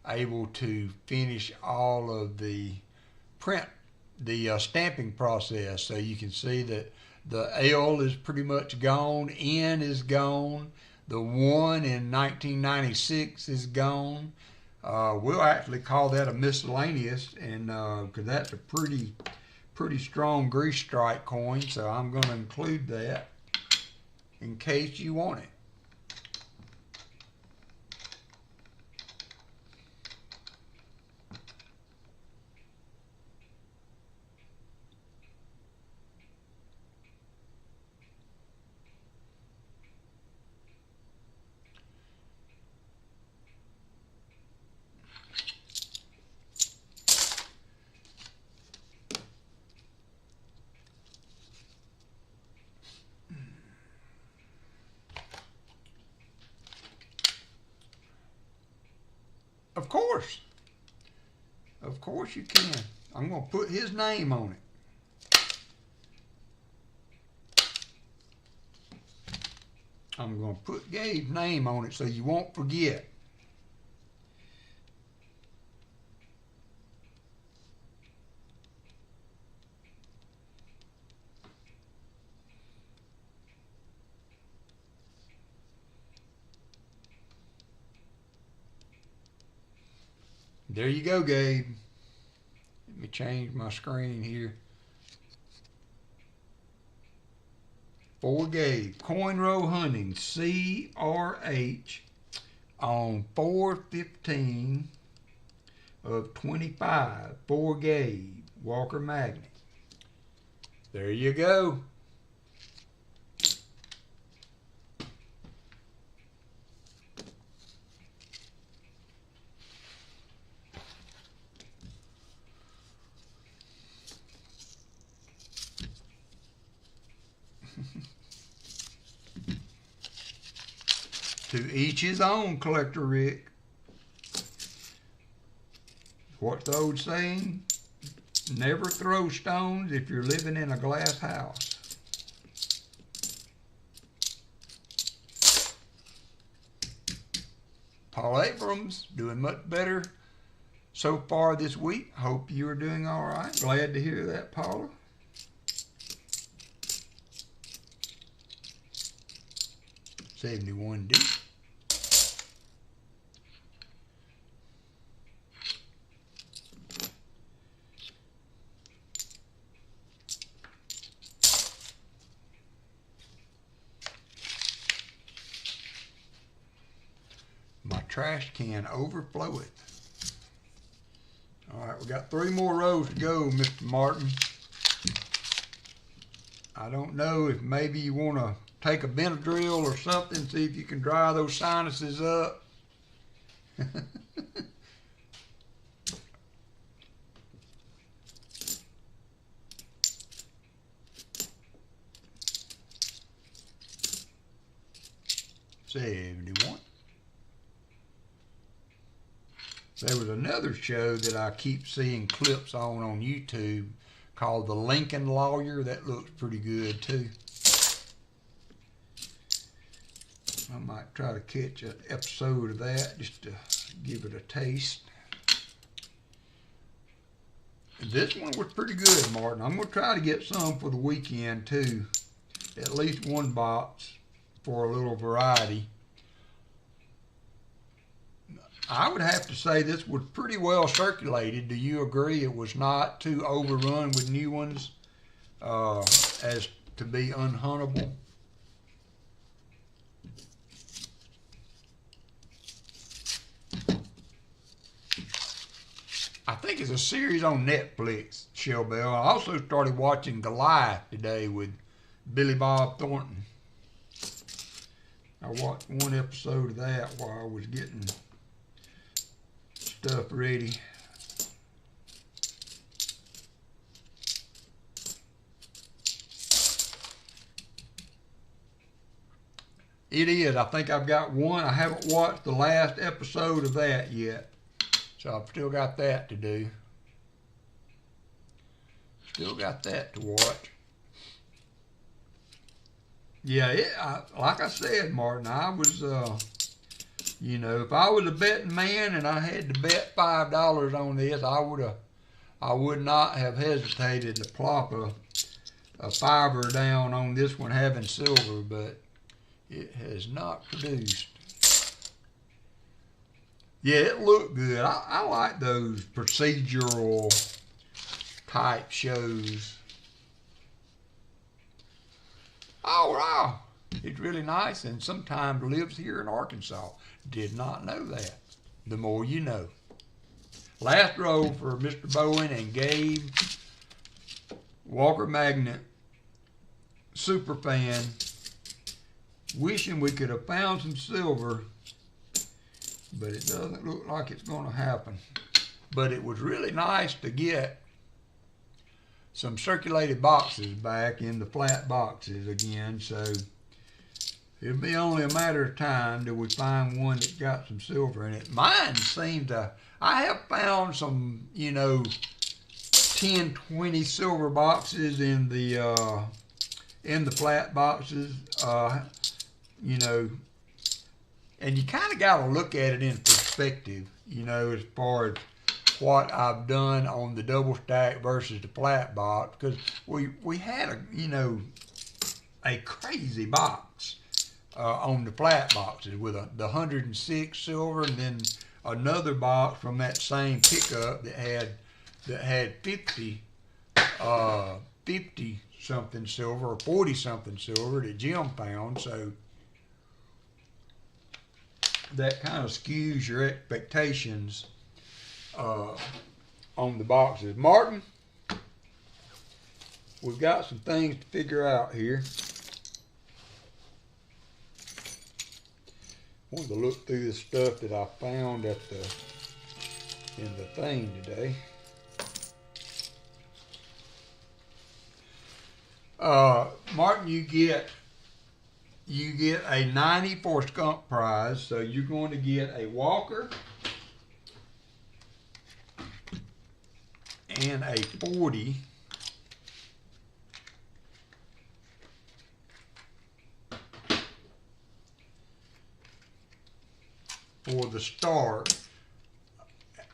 able to finish all of the stamping process. So you can see that the L is pretty much gone, N is gone, the 1 in 1996 is gone. We'll actually call that a miscellaneous, and because that's a pretty strong grease strike coin, so I'm going to include that in case you want it. Of course you can. I'm going to put his name on it. I'm going to put Gabe's name on it so you won't forget. There you go, Gabe. Let me change my screen here. For Gabe, Coin Row Hunting, CRH, on 4/15 of 25. For Gabe, WalkerMagnet. There you go. To each his own, Collector Rick. What's the old saying? Never throw stones if you're living in a glass house. Paul Abrams doing much better so far this week. Hope you are doing all right. Glad to hear that, Paula. $71D. My trash can overfloweth. All right, we got 3 more rows to go, Mr. Martin. I don't know if maybe you want to take a Benadryl or something, see if you can dry those sinuses up. $71. There was another show that I keep seeing clips on YouTube called The Lincoln Lawyer. That looks pretty good too. I might try to catch an episode of that just to give it a taste. This one was pretty good, Martin. I'm going to try to get some for the weekend too. At least one box for a little variety. I would have to say this was pretty well circulated. Do you agree? It was not too overrun with new ones as to be unhuntable. I think it's a series on Netflix, Shell Bell. I also started watching Goliath today with Billy Bob Thornton. I watched one episode of that while I was getting stuff ready. It is. I think I've got one. I haven't watched the last episode of that yet. So I've still got that to do. Still got that to watch. Yeah, like I said, Martin, I was, you know, if I was a betting man and I had to bet $5 on this, I would not have hesitated to plop a fiver down on this one having silver, but it has not produced. Yeah, it looked good. I like those procedural type shows. Oh, wow. It's really nice and sometimes lives here in Arkansas. Did not know that. The more you know. Last row for Mr. Bowen and Gabe. WalkerMagnet. Superfan. Wishing we could have found some silver, but it doesn't look like it's going to happen. But it was really nice to get some circulated boxes back in the flat boxes again, so it'll be only a matter of time till we find one that got some silver in it. Mine seems to, I have found some, you know, 10, 20 silver boxes in the flat boxes, you know, and you kind of got to look at it in perspective, you know, as far as what I've done on the double stack versus the flat box, because we had a, you know, a crazy box on the flat boxes with the 106 silver, and then another box from that same pickup that had 50 something silver or 40 something silver that Jim found. So that kind of skews your expectations on the boxes. Martin, we've got some things to figure out here. I wanted to look through the stuff that I found in the thing today. Martin, you get a 90 for skunk prize, so you're going to get a Walker and a 40 for the start.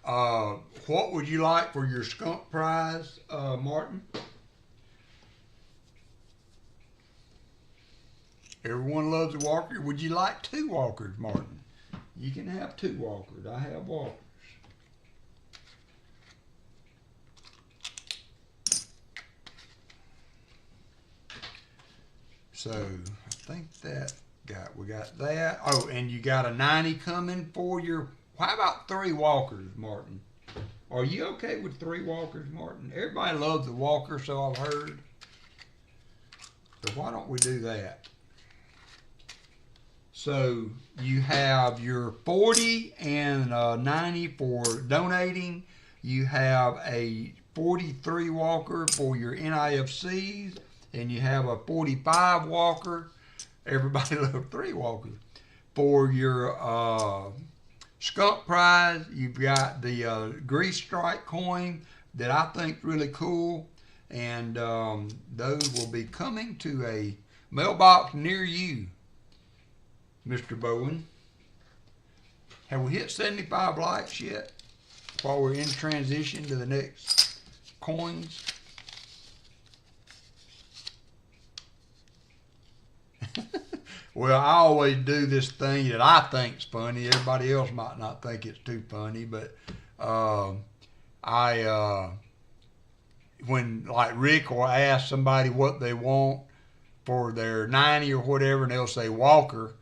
What would you like for your skunk prize, Martin? Everyone loves a Walker. Would you like 2 Walkers, Martin? You can have 2 Walkers. I have Walkers. So I think we got that. Oh, and you got a 90 coming for your. How about 3 Walkers, Martin? Are you okay with 3 Walkers, Martin? Everybody loves the Walker, so I've heard. So why don't we do that? So you have your 40 and 90 for donating. You have a 43 Walker for your NIFCs, and you have a 45 Walker. Everybody loves 3 Walkers. For your skunk prize, you've got the grease strike coin that I think is really cool, and those will be coming to a mailbox near you, Mr. Bowen. Have we hit 75 likes yet while we're in transition to the next coins? Well, I always do this thing that I think's funny. Everybody else might not think it's too funny, but when like Rick will ask somebody what they want for their 90 or whatever, and they'll say Walker,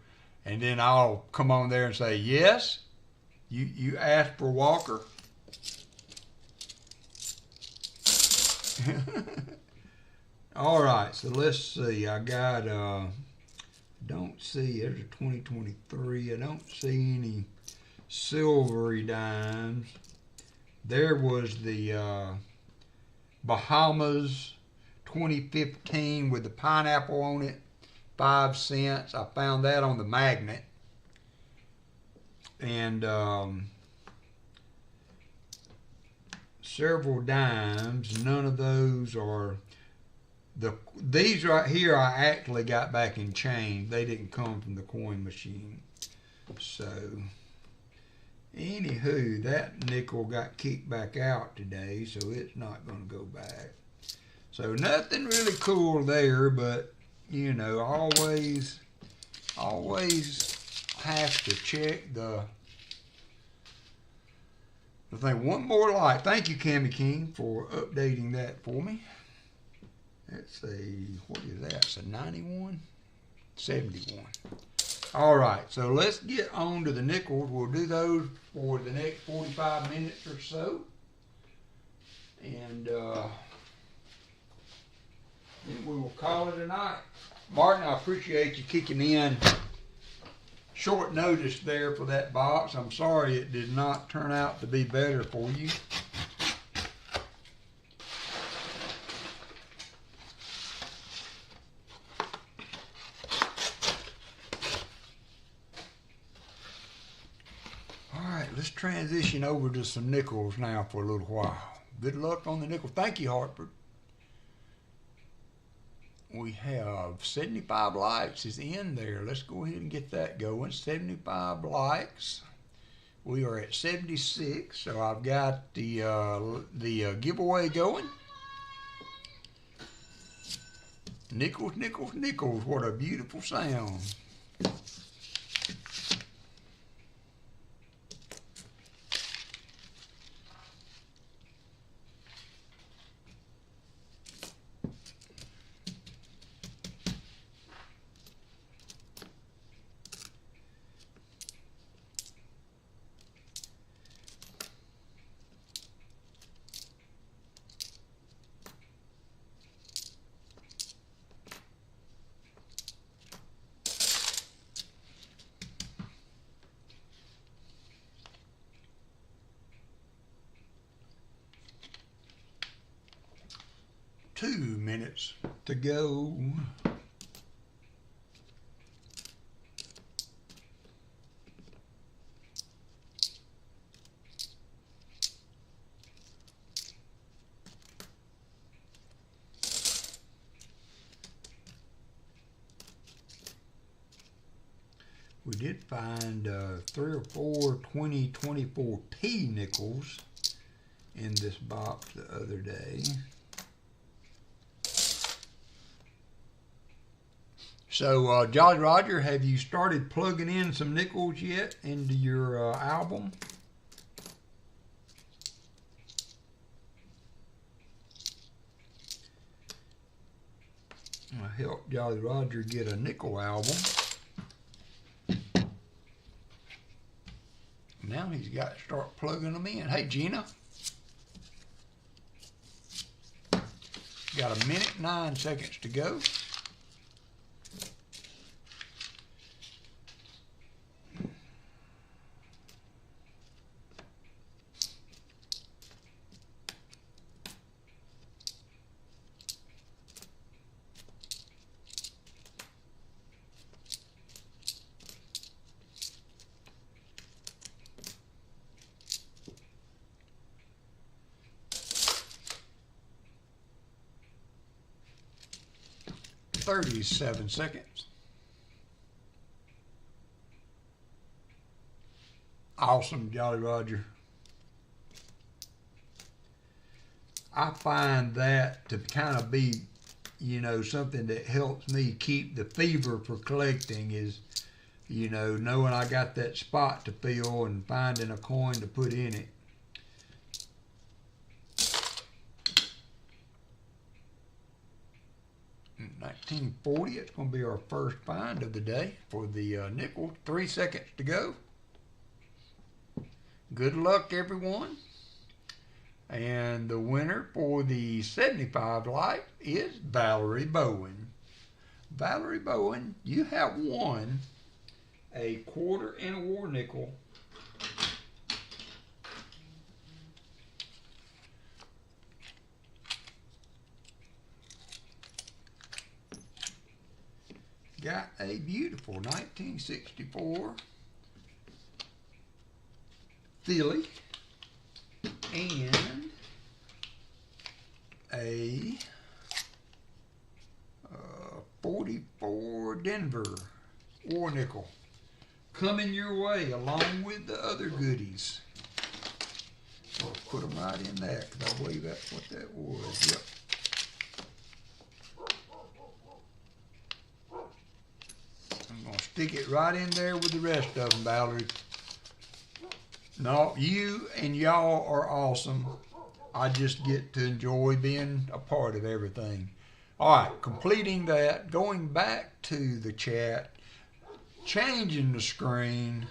and then I'll come on there and say, yes, you asked for Walker. All right, so let's see. I got, don't see, there's a 2023. I don't see any silvery dimes. There was the Bahamas 2015 with the pineapple on it. 5 cents. I found that on the magnet. And several dimes. None of those are these right here I actually got back in change. They didn't come from the coin machine. So anywho, that nickel got kicked back out today, so it's not going to go back. So nothing really cool there, but you know, always have to check the thing. One more light. Thank you, Cammy King, for updating that for me. That's what is that? It's a 91? 71. All right, so let's get on to the nickels. We'll do those for the next 45 minutes or so. And then we will call it a night. Martin, I appreciate you kicking in short notice there for that box. I'm sorry it did not turn out to be better for you. Let's transition over to some nickels now for a little while. Good luck on the nickel. Thank you, Hartford. We have 75 likes is in there. Let's go ahead and get that going. 75 likes. We are at 76, so I've got the giveaway going. Nickels, nickels, nickels. What a beautiful sound. Two minutes to go. We did find 3 or 4 2024p nickels in this box the other day. So, Jolly Roger, have you started plugging in some nickels yet into your album? I helped Jolly Roger get a nickel album. Now he's got to start plugging them in. Hey, Gina. Got 1 minute and 9 seconds to go. $37 seconds. Awesome, Jolly Roger. I find that to kind of be, you know, something that helps me keep the fever for collecting is, you know, knowing I got that spot to fill and finding a coin to put in it. In 1940, it's going to be our first find of the day for the nickel. 3 seconds to go. Good luck, everyone. And the winner for the 75 light is Valerie Bowen. Valerie Bowen, you have won a quarter and a war nickel. got a beautiful 1964 Philly and a 44 Denver War Nickel coming your way along with the other goodies. I'll put them right in there because I believe that's what that was. Yep. I'm going to stick it right in there with the rest of them, Valerie. No, you and y'all are awesome. I just get to enjoy being a part of everything. All right, completing that, going back to the chat, changing the screen.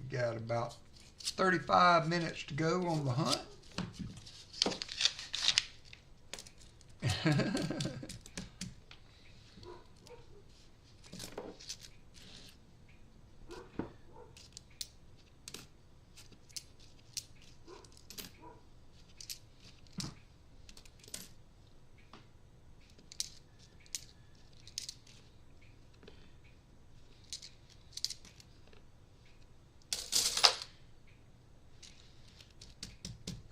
Got about 35 minutes to go on the hunt.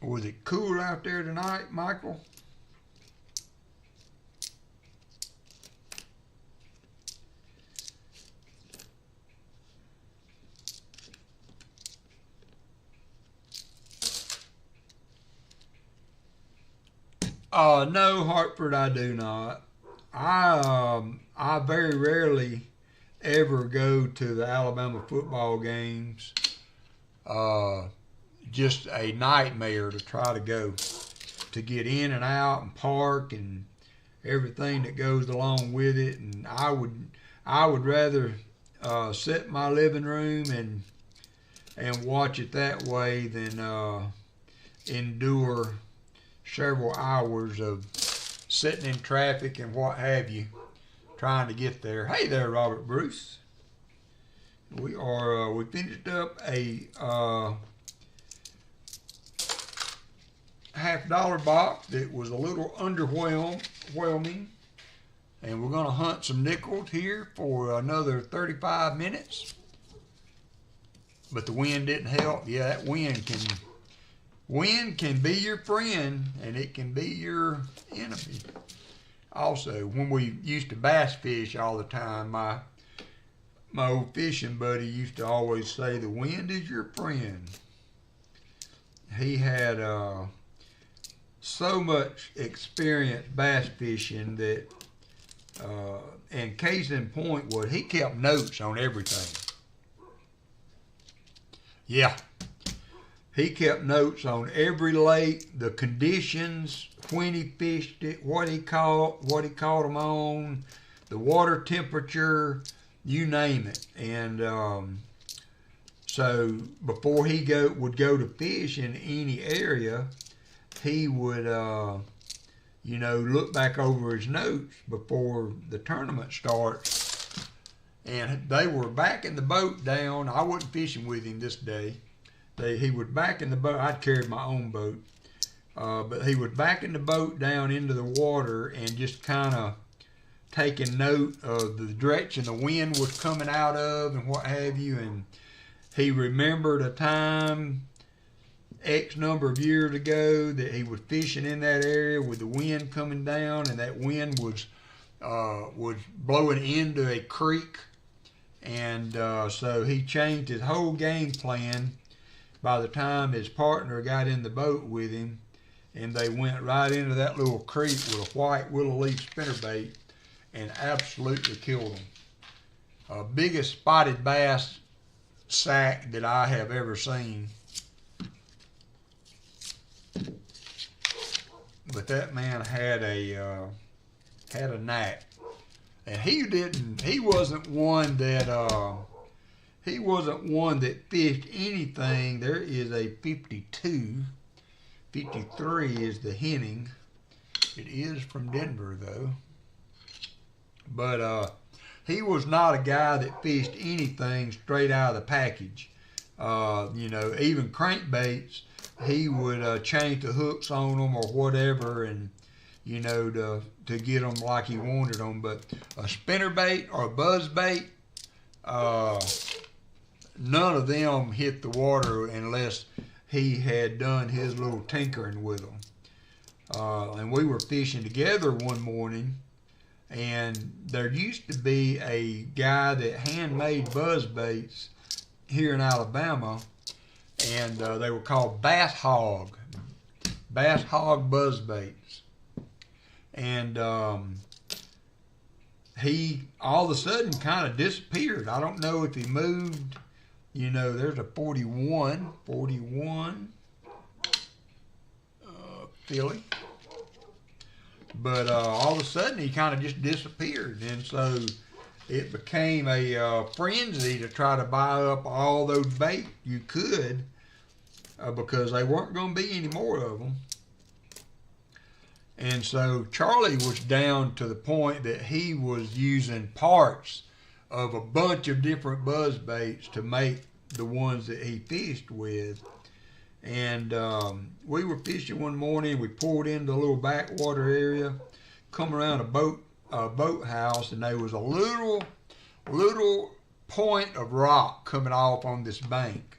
Was it cool out there tonight, Michael? No, Hartford, I do not. I very rarely ever go to the Alabama football games. Just a nightmare to try to go, to get in and out and park and everything that goes along with it. And I would rather sit in my living room and watch it that way than endure several hours of sitting in traffic and what have you, trying to get there. Hey there, Robert Bruce. We finished up a $50 box that was a little underwhelming, and we're going to hunt some nickels here for another 35 minutes. But the wind didn't help. Yeah, that wind can be your friend, and it can be your enemy. Also, when we used to bass fish all the time, my old fishing buddy used to always say, "The wind is your friend." He had so much experience bass fishing that, and case in point was he kept notes on everything. Yeah, he kept notes on every lake, the conditions, when he fished it, what he caught them on, the water temperature, you name it. And so before he would go to fish in any area, he would, look back over his notes before the tournament starts. And they were backing the boat down. I wasn't fishing with him this day. He was backing the boat. I'd carried my own boat. But he was backing the boat down into the water and just kind of taking note of the direction the wind was coming out of and what have you. And he remembered a time X number of years ago that he was fishing in that area with the wind coming down, and that wind was blowing into a creek, and so he changed his whole game plan by the time his partner got in the boat with him, and they went right into that little creek with a white willow leaf spinnerbait and absolutely killed him. Biggest spotted bass sack that I have ever seen. But that man had a knack, and he wasn't one that he wasn't one that fished anything. There is a 52. 53 is the Henning. It is from Denver though. But he was not a guy that fished anything straight out of the package. You know, even crankbaits, he would change the hooks on them or whatever, and you know, to get them like he wanted them. But a spinnerbait or a buzzbait, none of them hit the water unless he had done his little tinkering with them. And we were fishing together one morning, and there used to be a guy that handmade buzzbaits here in Alabama, and they were called bass hog buzzbaits. And he all of a sudden kind of disappeared. I don't know if he moved. You know, there's a 41 filly. But all of a sudden he kind of just disappeared. And so it became a frenzy to try to buy up all those bait you could because they weren't going to be any more of them. And so Charlie was down to the point that he was using parts of a bunch of different buzz baits to make the ones that he fished with. And we were fishing one morning. We pulled into a little backwater area, come around a boathouse, and there was a little point of rock coming off on this bank.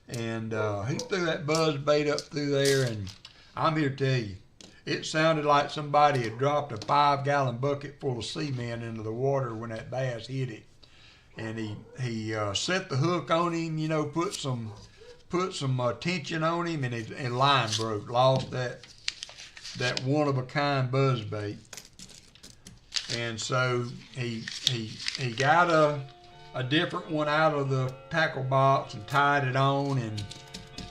And he threw that buzz bait up through there, and I'm here to tell you, it sounded like somebody had dropped a 5-gallon bucket full of cement into the water when that bass hit it. And he set the hook on him, you know, put some tension on him, and his line broke. Lost that one-of-a-kind buzzbait. And so he got a different one out of the tackle box and tied it on, and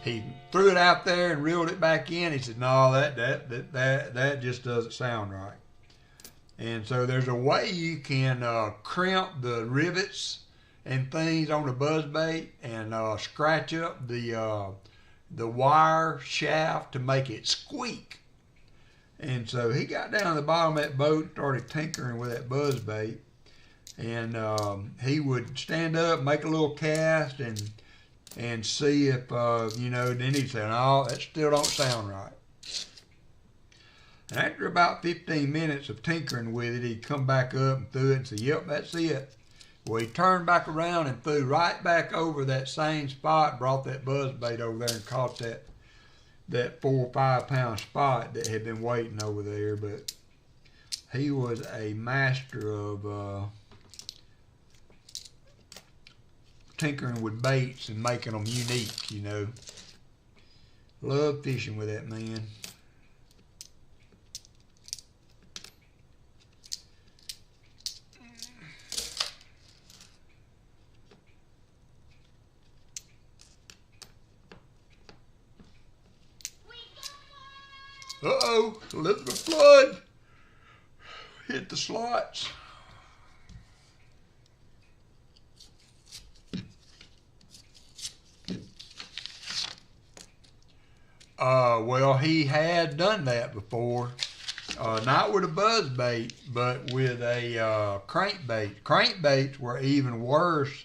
he threw it out there and reeled it back in. He said, "No, that just doesn't sound right." And so there's a way you can crimp the rivets and things on the buzzbait and scratch up the wire shaft to make it squeak. And so he got down to the bottom of that boat and started tinkering with that buzzbait. And he would stand up, make a little cast, and see if, you know, then he'd say, "No, that still don't sound right." And after about 15 minutes of tinkering with it, he'd come back up and threw it and say, "Yep, that's it." Well, he turned back around and threw right back over that same spot, brought that buzzbait over there and caught that 4 or 5 pound spot that had been waiting over there. But he was a master of tinkering with baits and making them unique, you know. Love fishing with that man. Uh-oh, Elizabeth flood hit the slots. Well, he had done that before. Not with a buzzbait, but with a crankbait. Crankbaits were even worse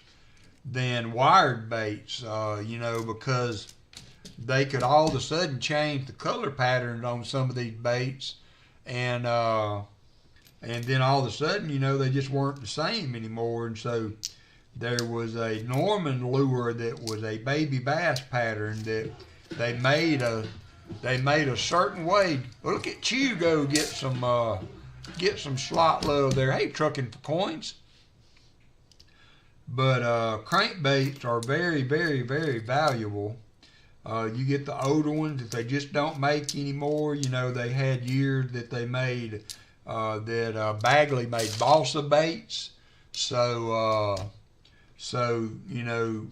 than wired baits, you know, because they could all of a sudden change the color patterns on some of these baits, and then all of a sudden, you know, they just weren't the same anymore. And so there was a Norman lure that was a baby bass pattern that they made a certain way. Well, look at you go get some slot love there. Hey, trucking for coins. But crankbaits are very, very, very valuable. You get the older ones that they just don't make anymore. You know, they had years that they made that Bagley made balsa baits. So you know,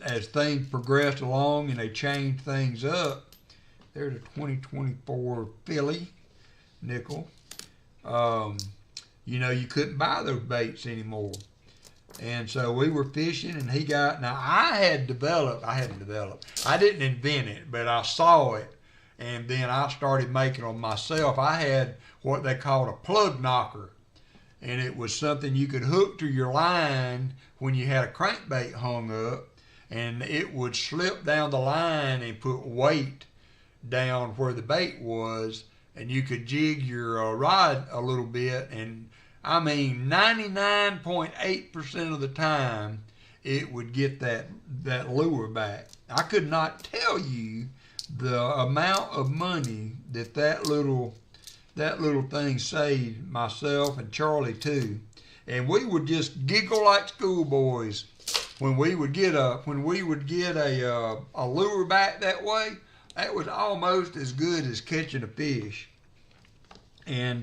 as things progressed along and they changed things up, there's a 2024 Philly nickel. You know, you couldn't buy those baits anymore. And so we were fishing, and he got, now I didn't develop, I didn't invent it, but I saw it, and then I started making them myself. I had what they called a plug knocker, and it was something you could hook to your line when you had a crankbait hung up, and it would slip down the line and put weight down where the bait was, and you could jig your rod a little bit, and I mean 99.8% of the time it would get that lure back. I could not tell you the amount of money that little thing saved myself and Charlie too. And we would just giggle like schoolboys when we would get a lure back that way. That was almost as good as catching a fish. And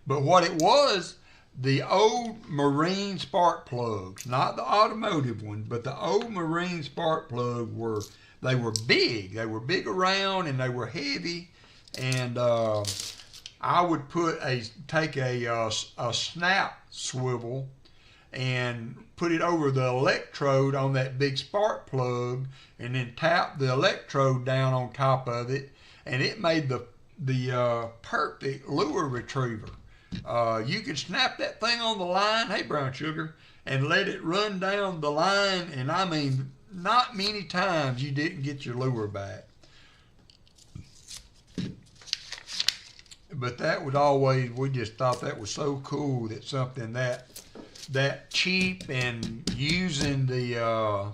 but what it was, the old marine spark plugs, not the automotive ones, but the old marine spark plug were big. They were big around, and they were heavy. And I would take a snap swivel and put it over the electrode on that big spark plug, and then tap the electrode down on top of it, and it made the perfect lure retriever. You could snap that thing on the line, hey brown sugar, and let it run down the line, and I mean, not many times you didn't get your lure back. But that was always, we just thought that was so cool, that something that cheap, and using the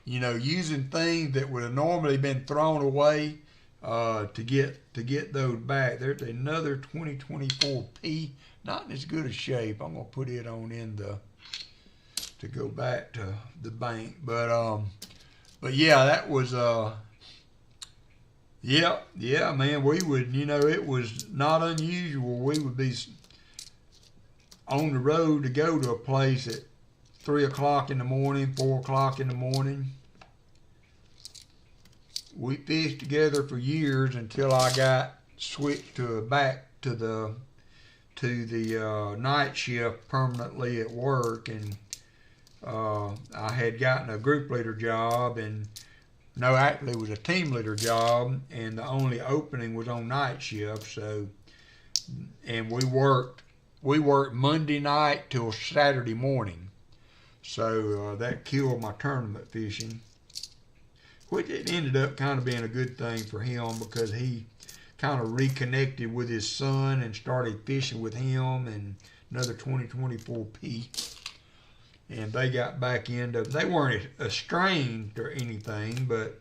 using things that would have normally been thrown away to get those back. There's another 2024P, not in as good a shape. I'm gonna put it on to go back to the bank, but yeah, that was yeah, man, we would, it was not unusual. We would be on the road to go to a place at 3 o'clock in the morning, 4 o'clock in the morning. We fished together for years until I got switched back to the night shift permanently at work, and I had gotten a group leader job, and no, actually it was a team leader job, and the only opening was on night shift. So, and we worked Monday night till Saturday morning. So that killed my tournament fishing, which it ended up kind of being a good thing for him, because he kind of reconnected with his son and started fishing with him and another 2024P. And they got back into, they weren't estranged or anything, but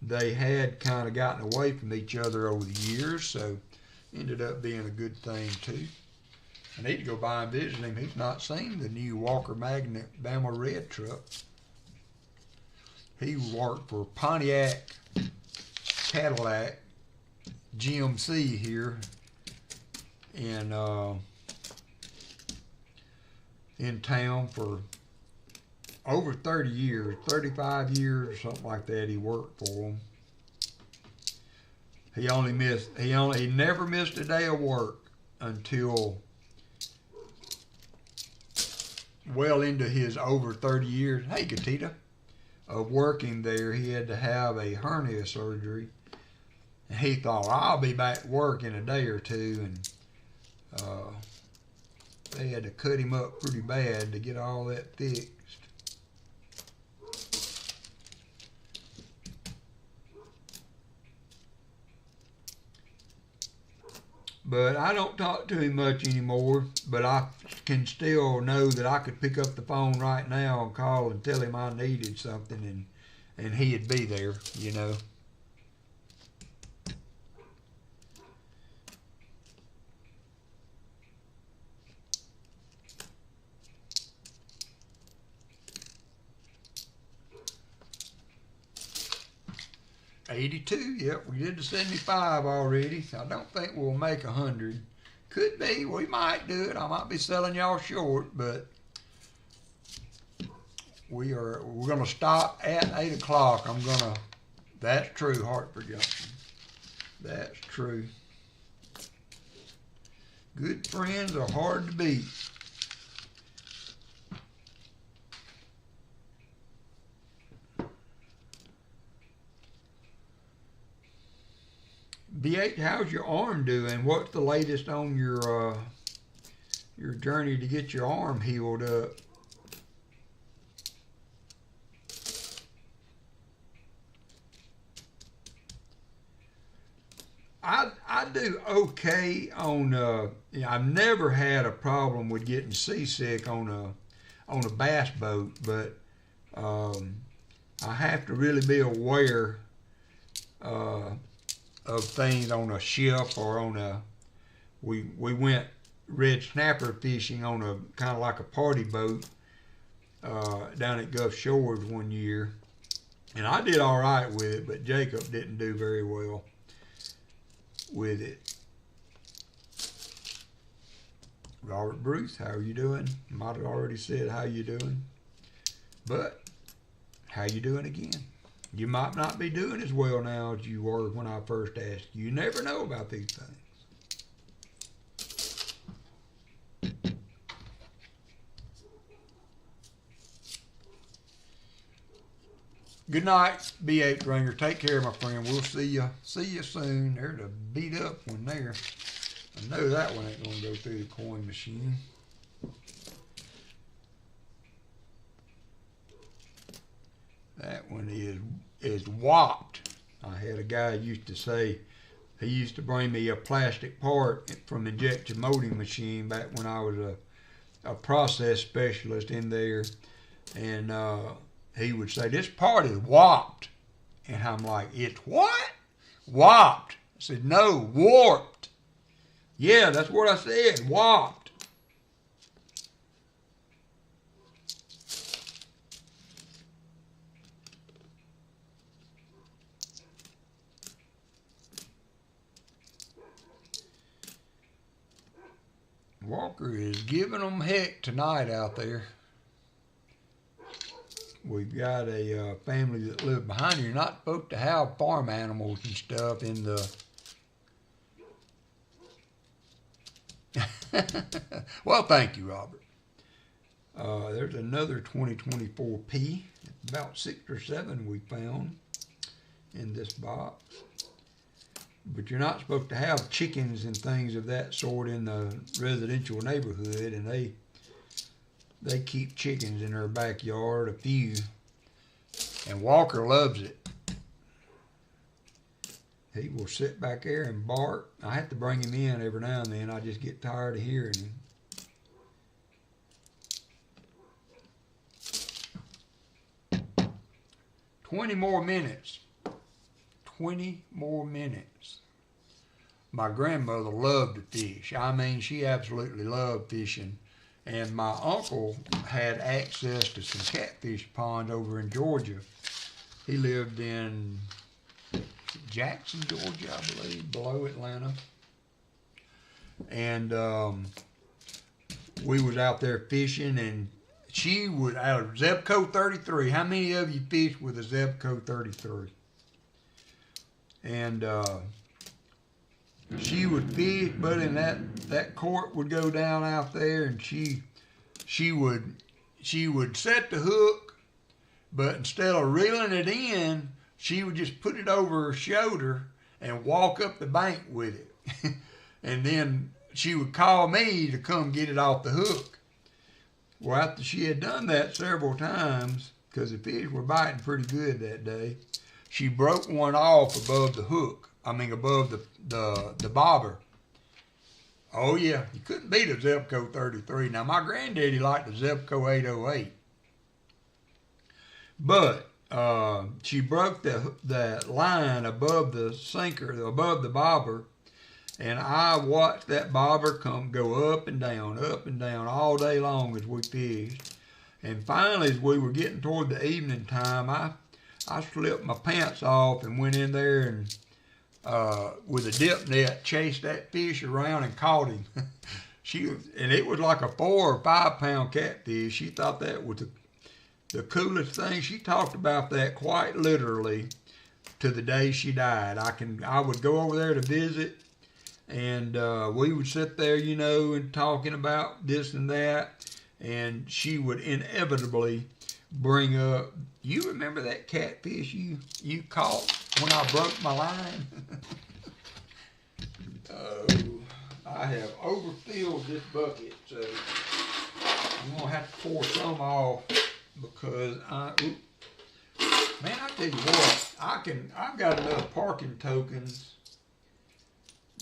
they had kind of gotten away from each other over the years, so ended up being a good thing too. I need to go by and visit him. He's not seen the new WalkerMagnet Bama Red truck. He worked for Pontiac Cadillac GMC here in town for over 30 years, 35 years or something like that. He worked for them. He never missed a day of work until well into his over 30 years. Hey, Gatita, of working there. He had to have a hernia surgery, and he thought, I'll be back to work in a day or two, and they had to cut him up pretty bad to get all that fixed. But I don't talk to him much anymore, but I can still know that I could pick up the phone right now and call and tell him I needed something, and he'd be there, you know. $82, yep, we did the 75 already. I don't think we'll make 100. Could be, we might do it. I might be selling y'all short, but we're gonna stop at 8 o'clock. That's true, Hartford Junction. That's true. Good friends are hard to beat. B8, how's your arm doing? What's the latest on your journey to get your arm healed up? I do okay on I've never had a problem with getting seasick on a bass boat, but I have to really be aware of things on a ship or on a we went red snapper fishing on a kind of like a party boat down at Gulf Shores one year, and I did all right with it, but Jacob didn't do very well with it. Robert Bruce, how are you doing? Might have already said how you doing, but how you doing again? You might not be doing as well now as you were when I first asked you. You never know about these things. Good night, B8 Ringer. Take care, my friend. We'll see you soon. There's a beat up one there. I know that one ain't gonna go through the coin machine. That one is whopped. I had a guy used to say, he used to bring me a plastic part from injection molding machine back when I was a process specialist in there, and he would say, this part is whopped. And I'm like, it's what? Whopped. I said, no, warped. Yeah, that's what I said, whopped. Walker is giving them heck tonight out there. We've got a family that live behind you. You're not supposed to have farm animals and stuff in the... Well, thank you, Robert. There's another 2024P. About 6 or 7 we found in this box. But you're not supposed to have chickens and things of that sort in the residential neighborhood, and they keep chickens in their backyard, a few, and Walker loves it. He will sit back there and bark. I have to bring him in every now and then. I just get tired of hearing him. "20 more minutes. 20 more minutes. My grandmother loved to fish. I mean, she absolutely loved fishing. And my uncle had access to some catfish ponds over in Georgia. He lived in Jackson, Georgia, I believe, below Atlanta. And we was out there fishing, and she was out of Zebco 33. How many of you fish with a Zebco 33? And she would fish, but in that court would go down out there, and she would set the hook, but instead of reeling it in, she would just put it over her shoulder and walk up the bank with it. And then she would call me to come get it off the hook. Well, after she had done that several times, because the fish were biting pretty good that day, she broke one off above the hook. I mean, above the bobber. Oh yeah, you couldn't beat a Zebco 33. Now my granddaddy liked the Zebco 808. But she broke that line above the sinker, above the bobber, and I watched that bobber go up and down all day long as we fished. And finally, as we were getting toward the evening time, I slipped my pants off and went in there and with a dip net chased that fish around and caught him. And it was like a 4 or 5 pound catfish. She thought that was the coolest thing. She talked about that quite literally to the day she died. I would go over there to visit, and we would sit there, you know, and talking about this and that, and she would inevitably bring up, you remember that catfish you caught when I broke my line? Oh, I have overfilled this bucket, so I'm gonna have to pour some off because man, I tell you what, I've got enough parking tokens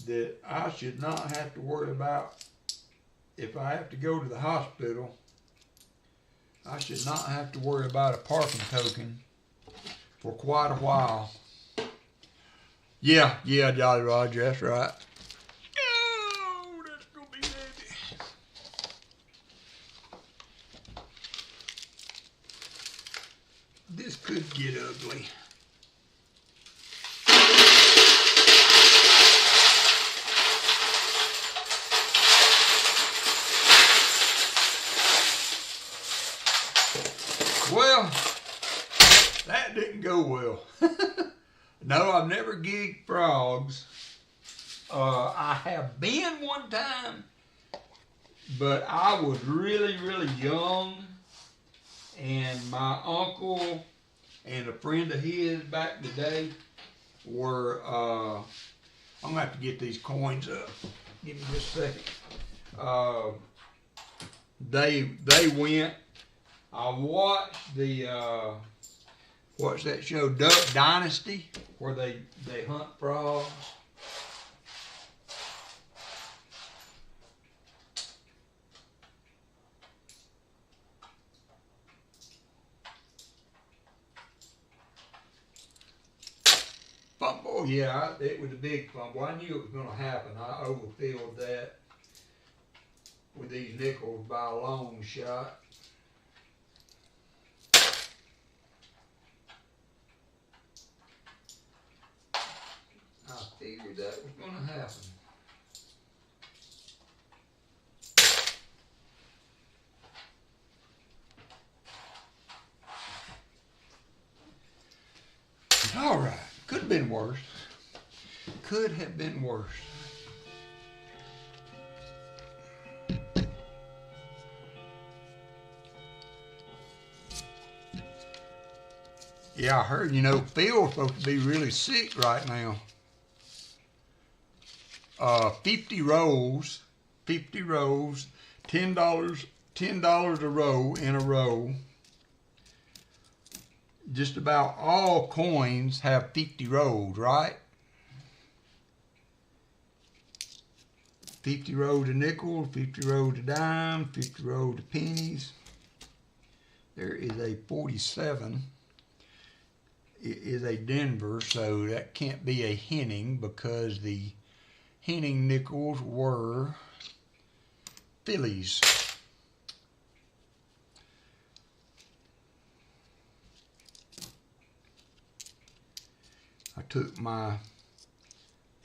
that I should not have to worry about if I have to go to the hospital. I should not have to worry about a parking token for quite a while. Yeah, Jolly Roger, that's right. Oh, that's gonna be heavy. This could get ugly. Well, that didn't go well. No, I've never gigged frogs. I have been one time, but I was really, really young, and my uncle and a friend of his back in the day were, I'm gonna have to get these coins up. Give me just a second. They went. I watched the what's that show, Duck Dynasty, where they hunt frogs. Fumble, yeah, it was a big fumble. I knew it was going to happen. I overfilled that with these nickels by a long shot. I figured that was going to happen. All right, could have been worse. Could have been worse. Yeah, I heard, Phil's supposed to be really sick right now. 50 rolls, $10 a row in a row. Just about all coins have 50 rolls, right? 50 rolls of nickels, 50 rolls of dimes, 50 rolls of pennies. There is a 47. It is a Denver, so that can't be a Henning because the Henning nickels were Phillies. I took my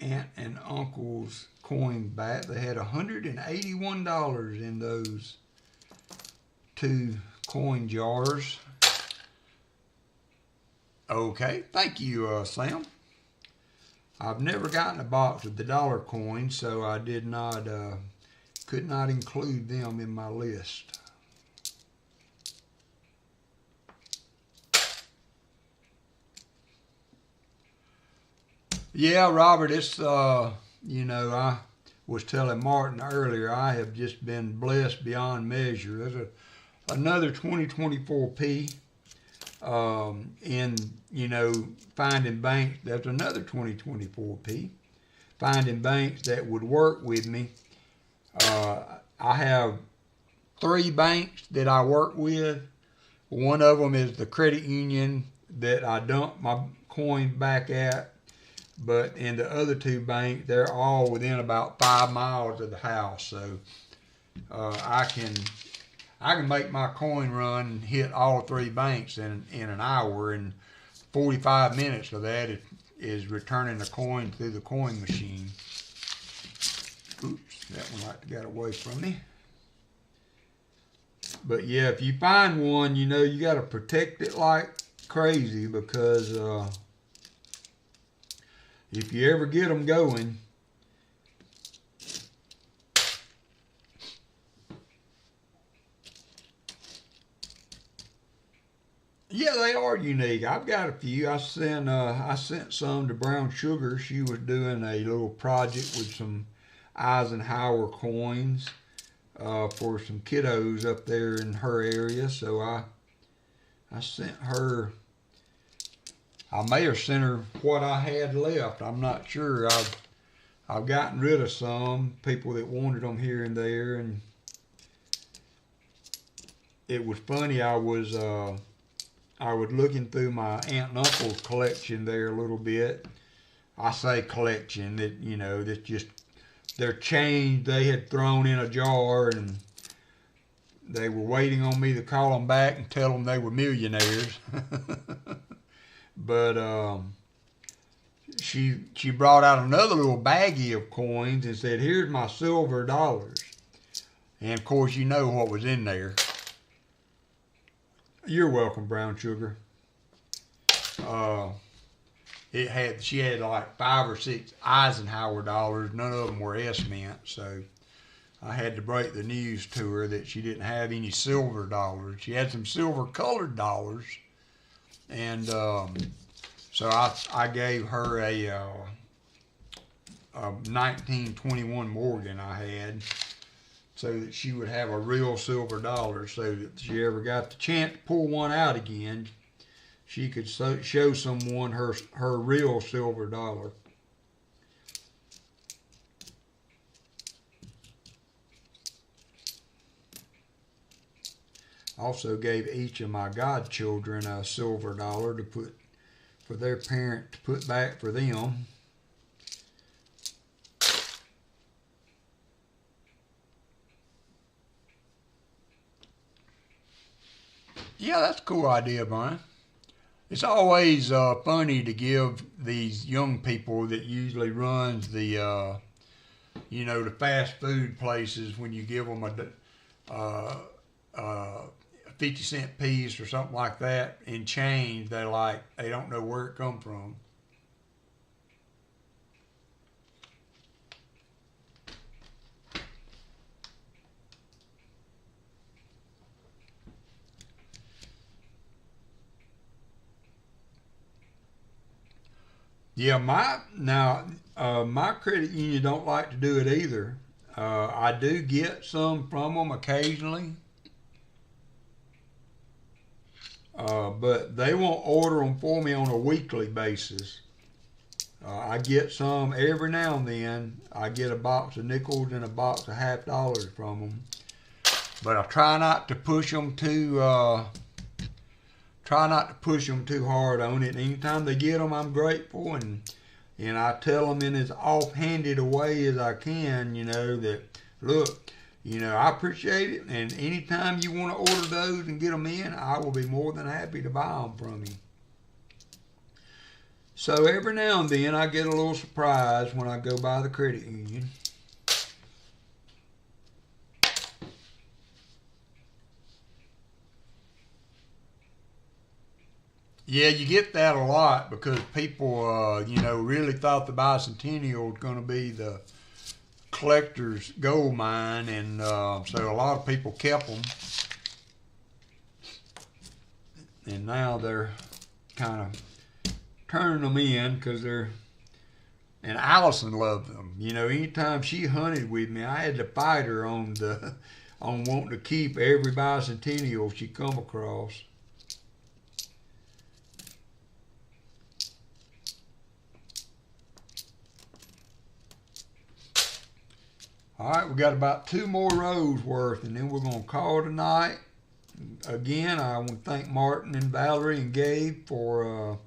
aunt and uncle's coin back. They had $181 in those 2 coin jars. Okay, thank you, Sam. I've never gotten a box of the dollar coins, so I did not, could not include them in my list. Yeah, Robert, it's, I was telling Martin earlier, I have just been blessed beyond measure. There's another 2024P. In, finding banks, there's another 2024P. Finding banks that would work with me. I have 3 banks that I work with. One of them is the credit union that I dump my coins back at. But in the other 2 banks, they're all within about 5 miles of the house. So I can make my coin run and hit all 3 banks in an hour, and 45 minutes of that is returning the coin through the coin machine. Oops, that one got away from me. But yeah, if you find one, you got to protect it like crazy because if you ever get them going, Yeah, they are unique. I've got a few. I sent some to Brown Sugar. She was doing a little project with some Eisenhower coins for some kiddos up there in her area. So I sent her. I may have sent her what I had left. I'm not sure. I've gotten rid of some people that wanted them here and there, and it was funny. I was looking through my aunt and uncle's collection there a little bit. I say collection, that that's just their change they had thrown in a jar, and they were waiting on me to call them back and tell them they were millionaires. But she brought out another little baggie of coins and said, "Here's my silver dollars." And of course, you know what was in there. You're welcome, Brown Sugar. She had like 5 or 6 Eisenhower dollars. None of them were S-mint, so I had to break the news to her that she didn't have any silver dollars. She had some silver-colored dollars, and so I gave her a 1921 Morgan I had, so that she would have a real silver dollar, so that if she ever got the chance to pull one out again, she could show someone her real silver dollar. Also gave each of my godchildren a silver dollar to put for their parent to put back for them. Yeah, that's a cool idea, Brian. It's always funny to give these young people that usually runs the the fast food places, when you give them a 50-cent piece or something like that in change, they don't know where it come from. Yeah, my credit union don't like to do it either. I do get some from them occasionally, but they won't order them for me on a weekly basis. I get some every now and then. I get a box of nickels and a box of $half from them, but I try not to push them too hard on it. Anytime they get them, I'm grateful, and I tell them in as offhanded a way as I can, that, look, I appreciate it, and anytime you want to order those and get them in, I will be more than happy to buy them from you. So every now and then I get a little surprise when I go by the credit union. Yeah, you get that a lot because people, really thought the bicentennial was going to be the collector's gold mine, and so a lot of people kept them, and now they're kind of turning them in because they're. And Allison loved them. Anytime she hunted with me, I had to fight her on wanting to keep every bicentennial she come across. All right, we got about 2 more rows worth, and then we're going to call tonight. Again, I want to thank Martin and Valerie and Gabe for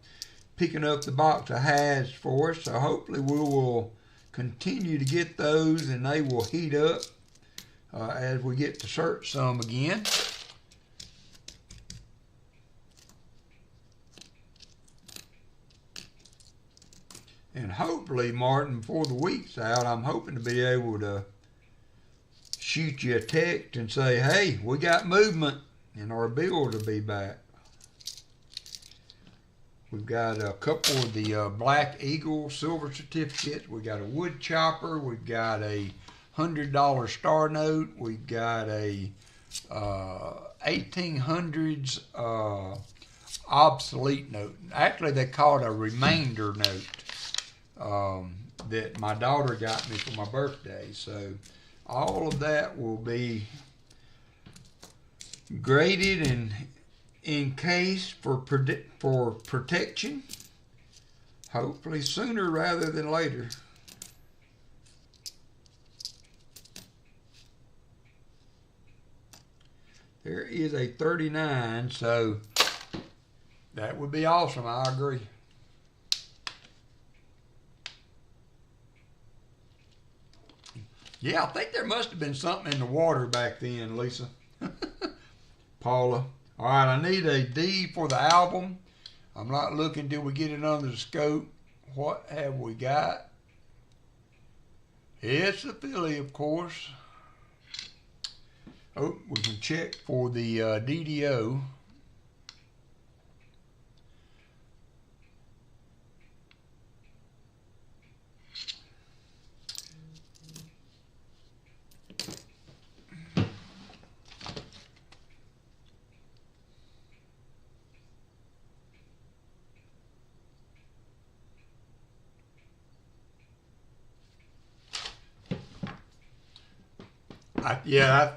picking up the box of adheres for us. So hopefully we will continue to get those, and they will heat up as we get to search some again. And hopefully, Martin, before the week's out, I'm hoping to be able to shoot you a text and say, hey, we got movement, and our bill will be back. We've got a couple of the Black Eagle silver certificates. We've got a wood chopper. We've got a $100 star note. We've got a 1800s obsolete note. Actually, they call it a remainder note that my daughter got me for my birthday. So all of that will be graded and encased for protection, hopefully sooner rather than later. There is a 39, so that would be awesome. I agree. Yeah, I think there must have been something in the water back then, Lisa. Paula. All right, I need a D for the album. I'm not looking till we get it under the scope. What have we got? It's the Philly, of course. Oh, we can check for the DDO.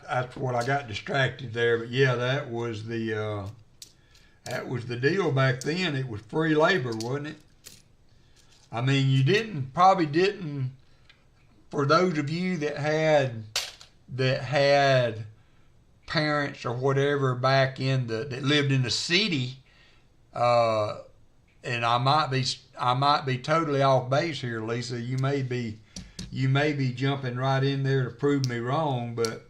That's what I got distracted there. But yeah, that was the deal back then. It was free labor, wasn't it? I mean, you probably didn't. For those of you that had parents or whatever back that lived in the city, and I might be totally off base here, Lisa. You may be jumping right in there to prove me wrong, but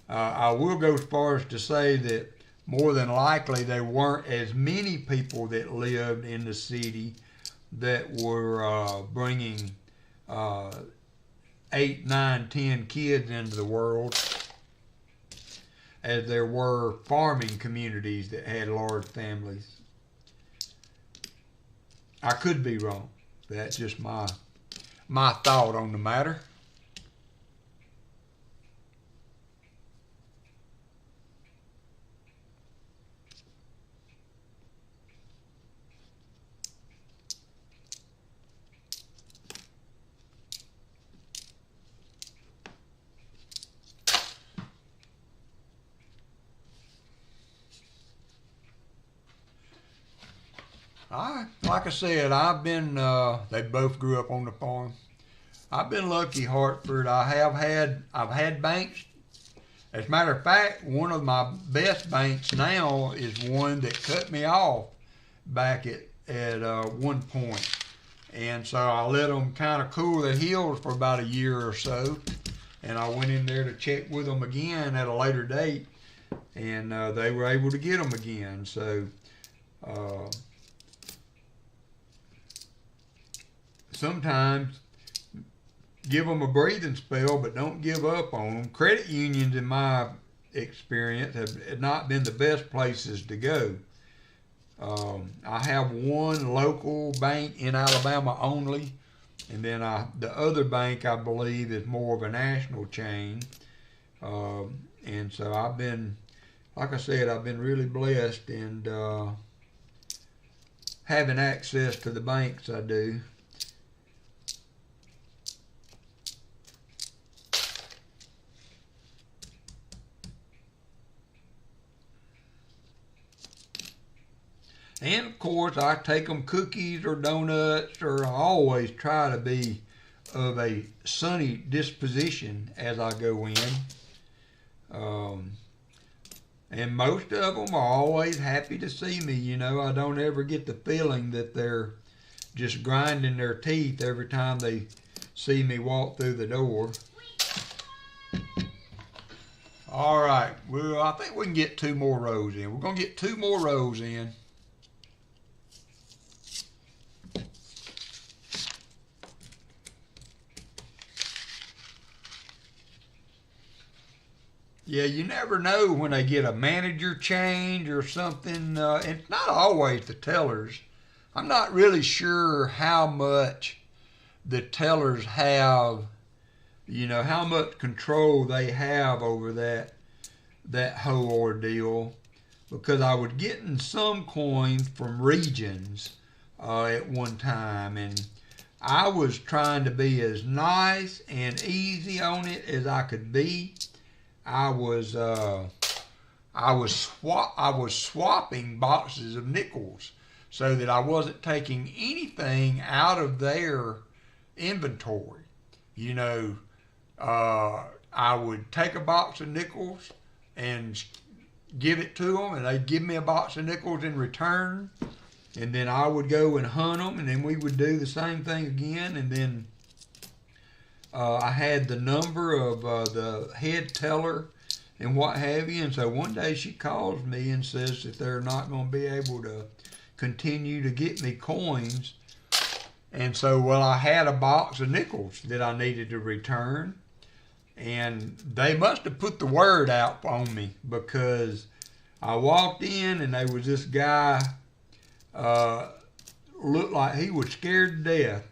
I will go as far as to say that more than likely there weren't as many people that lived in the city that were bringing 8, 9, 10 kids into the world as there were farming communities that had large families. I could be wrong. That's just my thought on the matter. Like I said, they both grew up on the farm. I've been lucky, Hartford. I've had banks. As a matter of fact, one of my best banks now is one that cut me off back at one point. And so I let them kind of cool their heels for about a year or so. And I went in there to check with them again at a later date. And they were able to get them again. So sometimes give them a breathing spell, but don't give up on them. Credit unions, in my experience, have not been the best places to go. I have one local bank in Alabama only, and then the other bank, I believe, is more of a national chain. And so I've been, like I said, I've been really blessed and having access to the banks I do. And of course, I take them cookies or donuts, or I always try to be of a sunny disposition as I go in. And most of them are always happy to see me. You know, I don't ever get the feeling that they're just grinding their teeth every time they see me walk through the door. All right, well, I think we can get 2 more rows in. We're going to get 2 more rows in. Yeah, you never know when they get a manager change or something. It's not always the tellers. I'm not really sure how much the tellers have, you know, how much control they have over that whole ordeal. because I was getting some coins from regions at one time, and I was trying to be as nice and easy on it as I could be. I was swapping boxes of nickels so that I wasn't taking anything out of their inventory. You know, I would take a box of nickels and give it to them, and they'd give me a box of nickels in return, and then I would go and hunt them, and then we would do the same thing again, and then I had the number of the head teller and what have you, and so one day she calls me and says that they're not going to be able to continue to get me coins. And so, well, I had a box of nickels that I needed to return, and they must have put the word out on me, because I walked in and there was this guy, looked like he was scared to death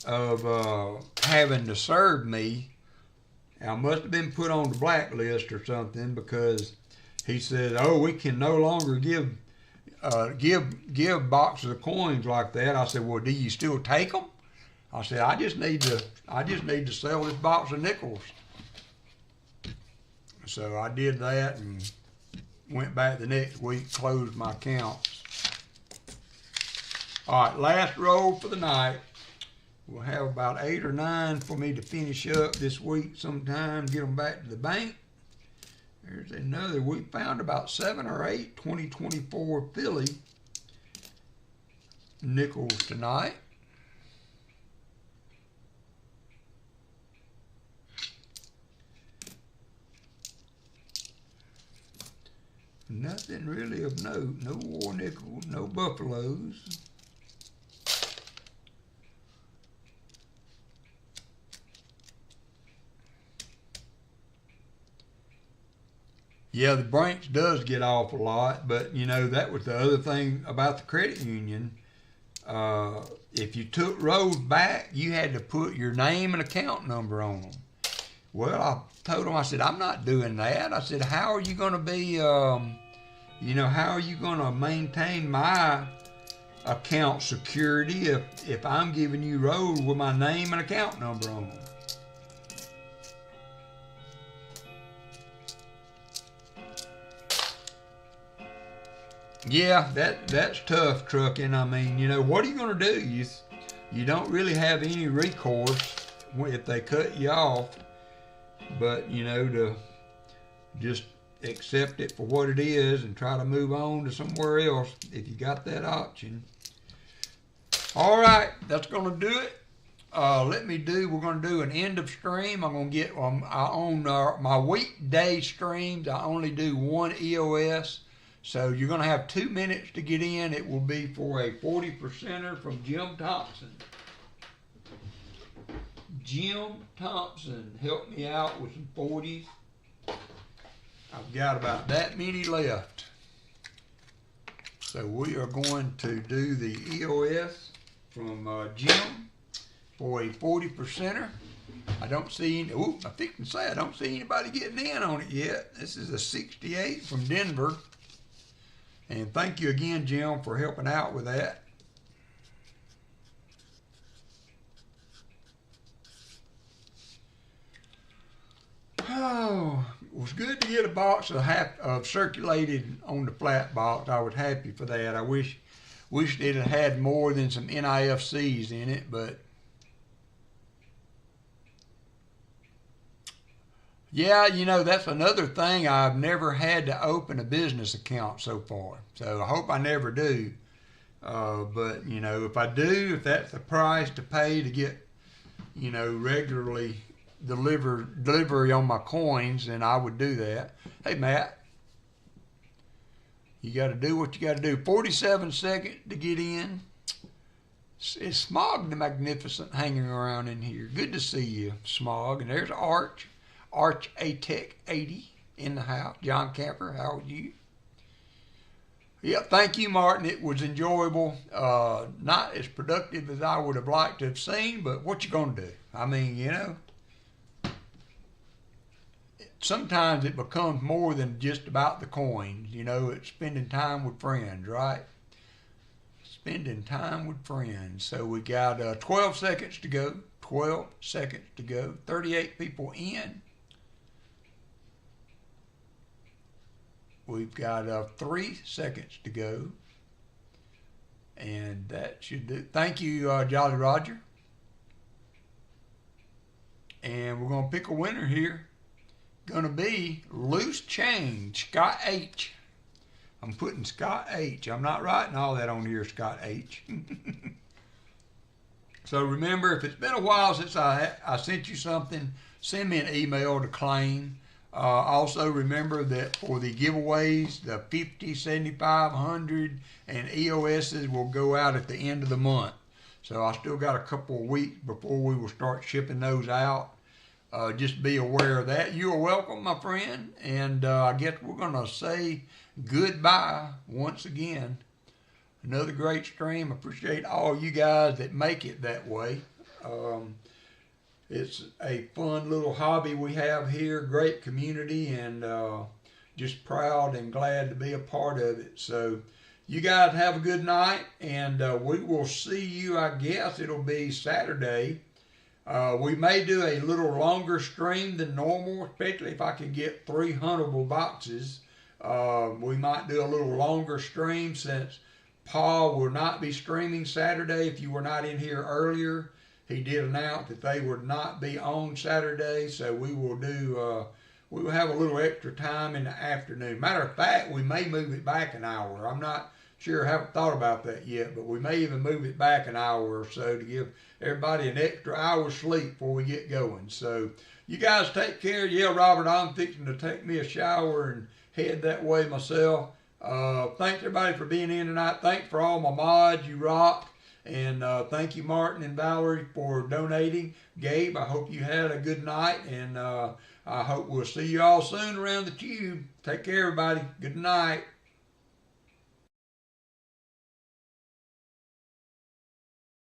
of having to serve me. I must have been put on the blacklist or something, because he said, "Oh, we can no longer give boxes of coins like that." I said, "Well, do you still take them?" I said, I just need to sell this box of nickels." So I did that and went back the next week, closed my accounts. All right, last roll for the night. We'll have about 8 or 9 for me to finish up this week sometime, get them back to the bank. There's another. We found about 7 or 8 2024 Philly nickels tonight. Nothing really of note. No war nickels, no buffaloes. Yeah, the branch does get off a lot, but you know, that was the other thing about the credit union. If you took rows back, you had to put your name and account number on them. Well, I told them, I said, I'm not doing that. I said, how are you going to be, how are you going to maintain my account security if I'm giving you rows with my name and account number on them? Yeah, that's tough, trucking. I mean, you know, what are you going to do? You don't really have any recourse if they cut you off, but, you know, to just accept it for what it is and try to move on to somewhere else if you got that option. All right, that's going to do it. We're going to do an end of stream. I'm going to get on my weekday streams. I only do one EOS. So you're going to have 2 minutes to get in. It will be for a 40%er from Jim Thompson. Jim Thompson helped me out with some 40s. I've got about that many left. So we are going to do the EOS from Jim for a 40%er. I don't see any, I think I can say I don't see anybody getting in on it yet. This is a 68 from Denver. And thank you again, Jim, for helping out with that. Oh, it was good to get a box of circulated on the flat box. I was happy for that. I wish it had more than some NIFCs in it, but yeah, you know, that's another thing. I've never had to open a business account so far. So I hope I never do. But, you know, if I do, if that's the price to pay to get, you know, regularly delivery on my coins, then I would do that. Hey, Matt, you got to do what you got to do. 47 seconds to get in. Is Smog the Magnificent hanging around in here? Good to see you, Smog. And there's Arch A-Tech 80 in the house. John Camper, how are you? Yeah, thank you, Martin. It was enjoyable. Not as productive as I would have liked to have seen, but what you gonna do? I mean, you know, sometimes it becomes more than just about the coins. You know, it's spending time with friends, right? Spending time with friends. So we got 12 seconds to go. 12 seconds to go. 38 people in. We've got 3 seconds to go. And that should do. Thank you, Jolly Roger. And we're going to pick a winner here. Going to be Loose Change, Scott H. I'm putting Scott H. I'm not writing all that on here, Scott H. So remember, if it's been a while since I sent you something, send me an email to claim. Also remember that for the giveaways, the 50, 75, 100, and EOSs will go out at the end of the month. So I still got a couple of weeks before we will start shipping those out. Just be aware of that. You are welcome, my friend. And I guess we're going to say goodbye once again. Another great stream. Appreciate all you guys that make it that way. It's a fun little hobby we have here. Great community, and just proud and glad to be a part of it. So you guys have a good night, and we will see you, I guess it'll be Saturday. We may do a little longer stream than normal, especially if I can get 3 huntable boxes. We might do a little longer stream since Paul will not be streaming Saturday. If you were not in here earlier, he did announce that they would not be on Saturday, so we will do, we will have a little extra time in the afternoon. Matter of fact, we may move it back an hour. I'm not sure, haven't thought about that yet, but we may even move it back an hour or so to give everybody an extra hour's sleep before we get going. So you guys take care. Yeah, Robert, I'm fixing to take me a shower and head that way myself. Thanks everybody for being in tonight. Thanks for all my mods. You rock. And thank you, Martin and Valerie, for donating. Gabe, I hope you had a good night, and I hope we'll see you all soon around the tube. Take care, everybody. Good night.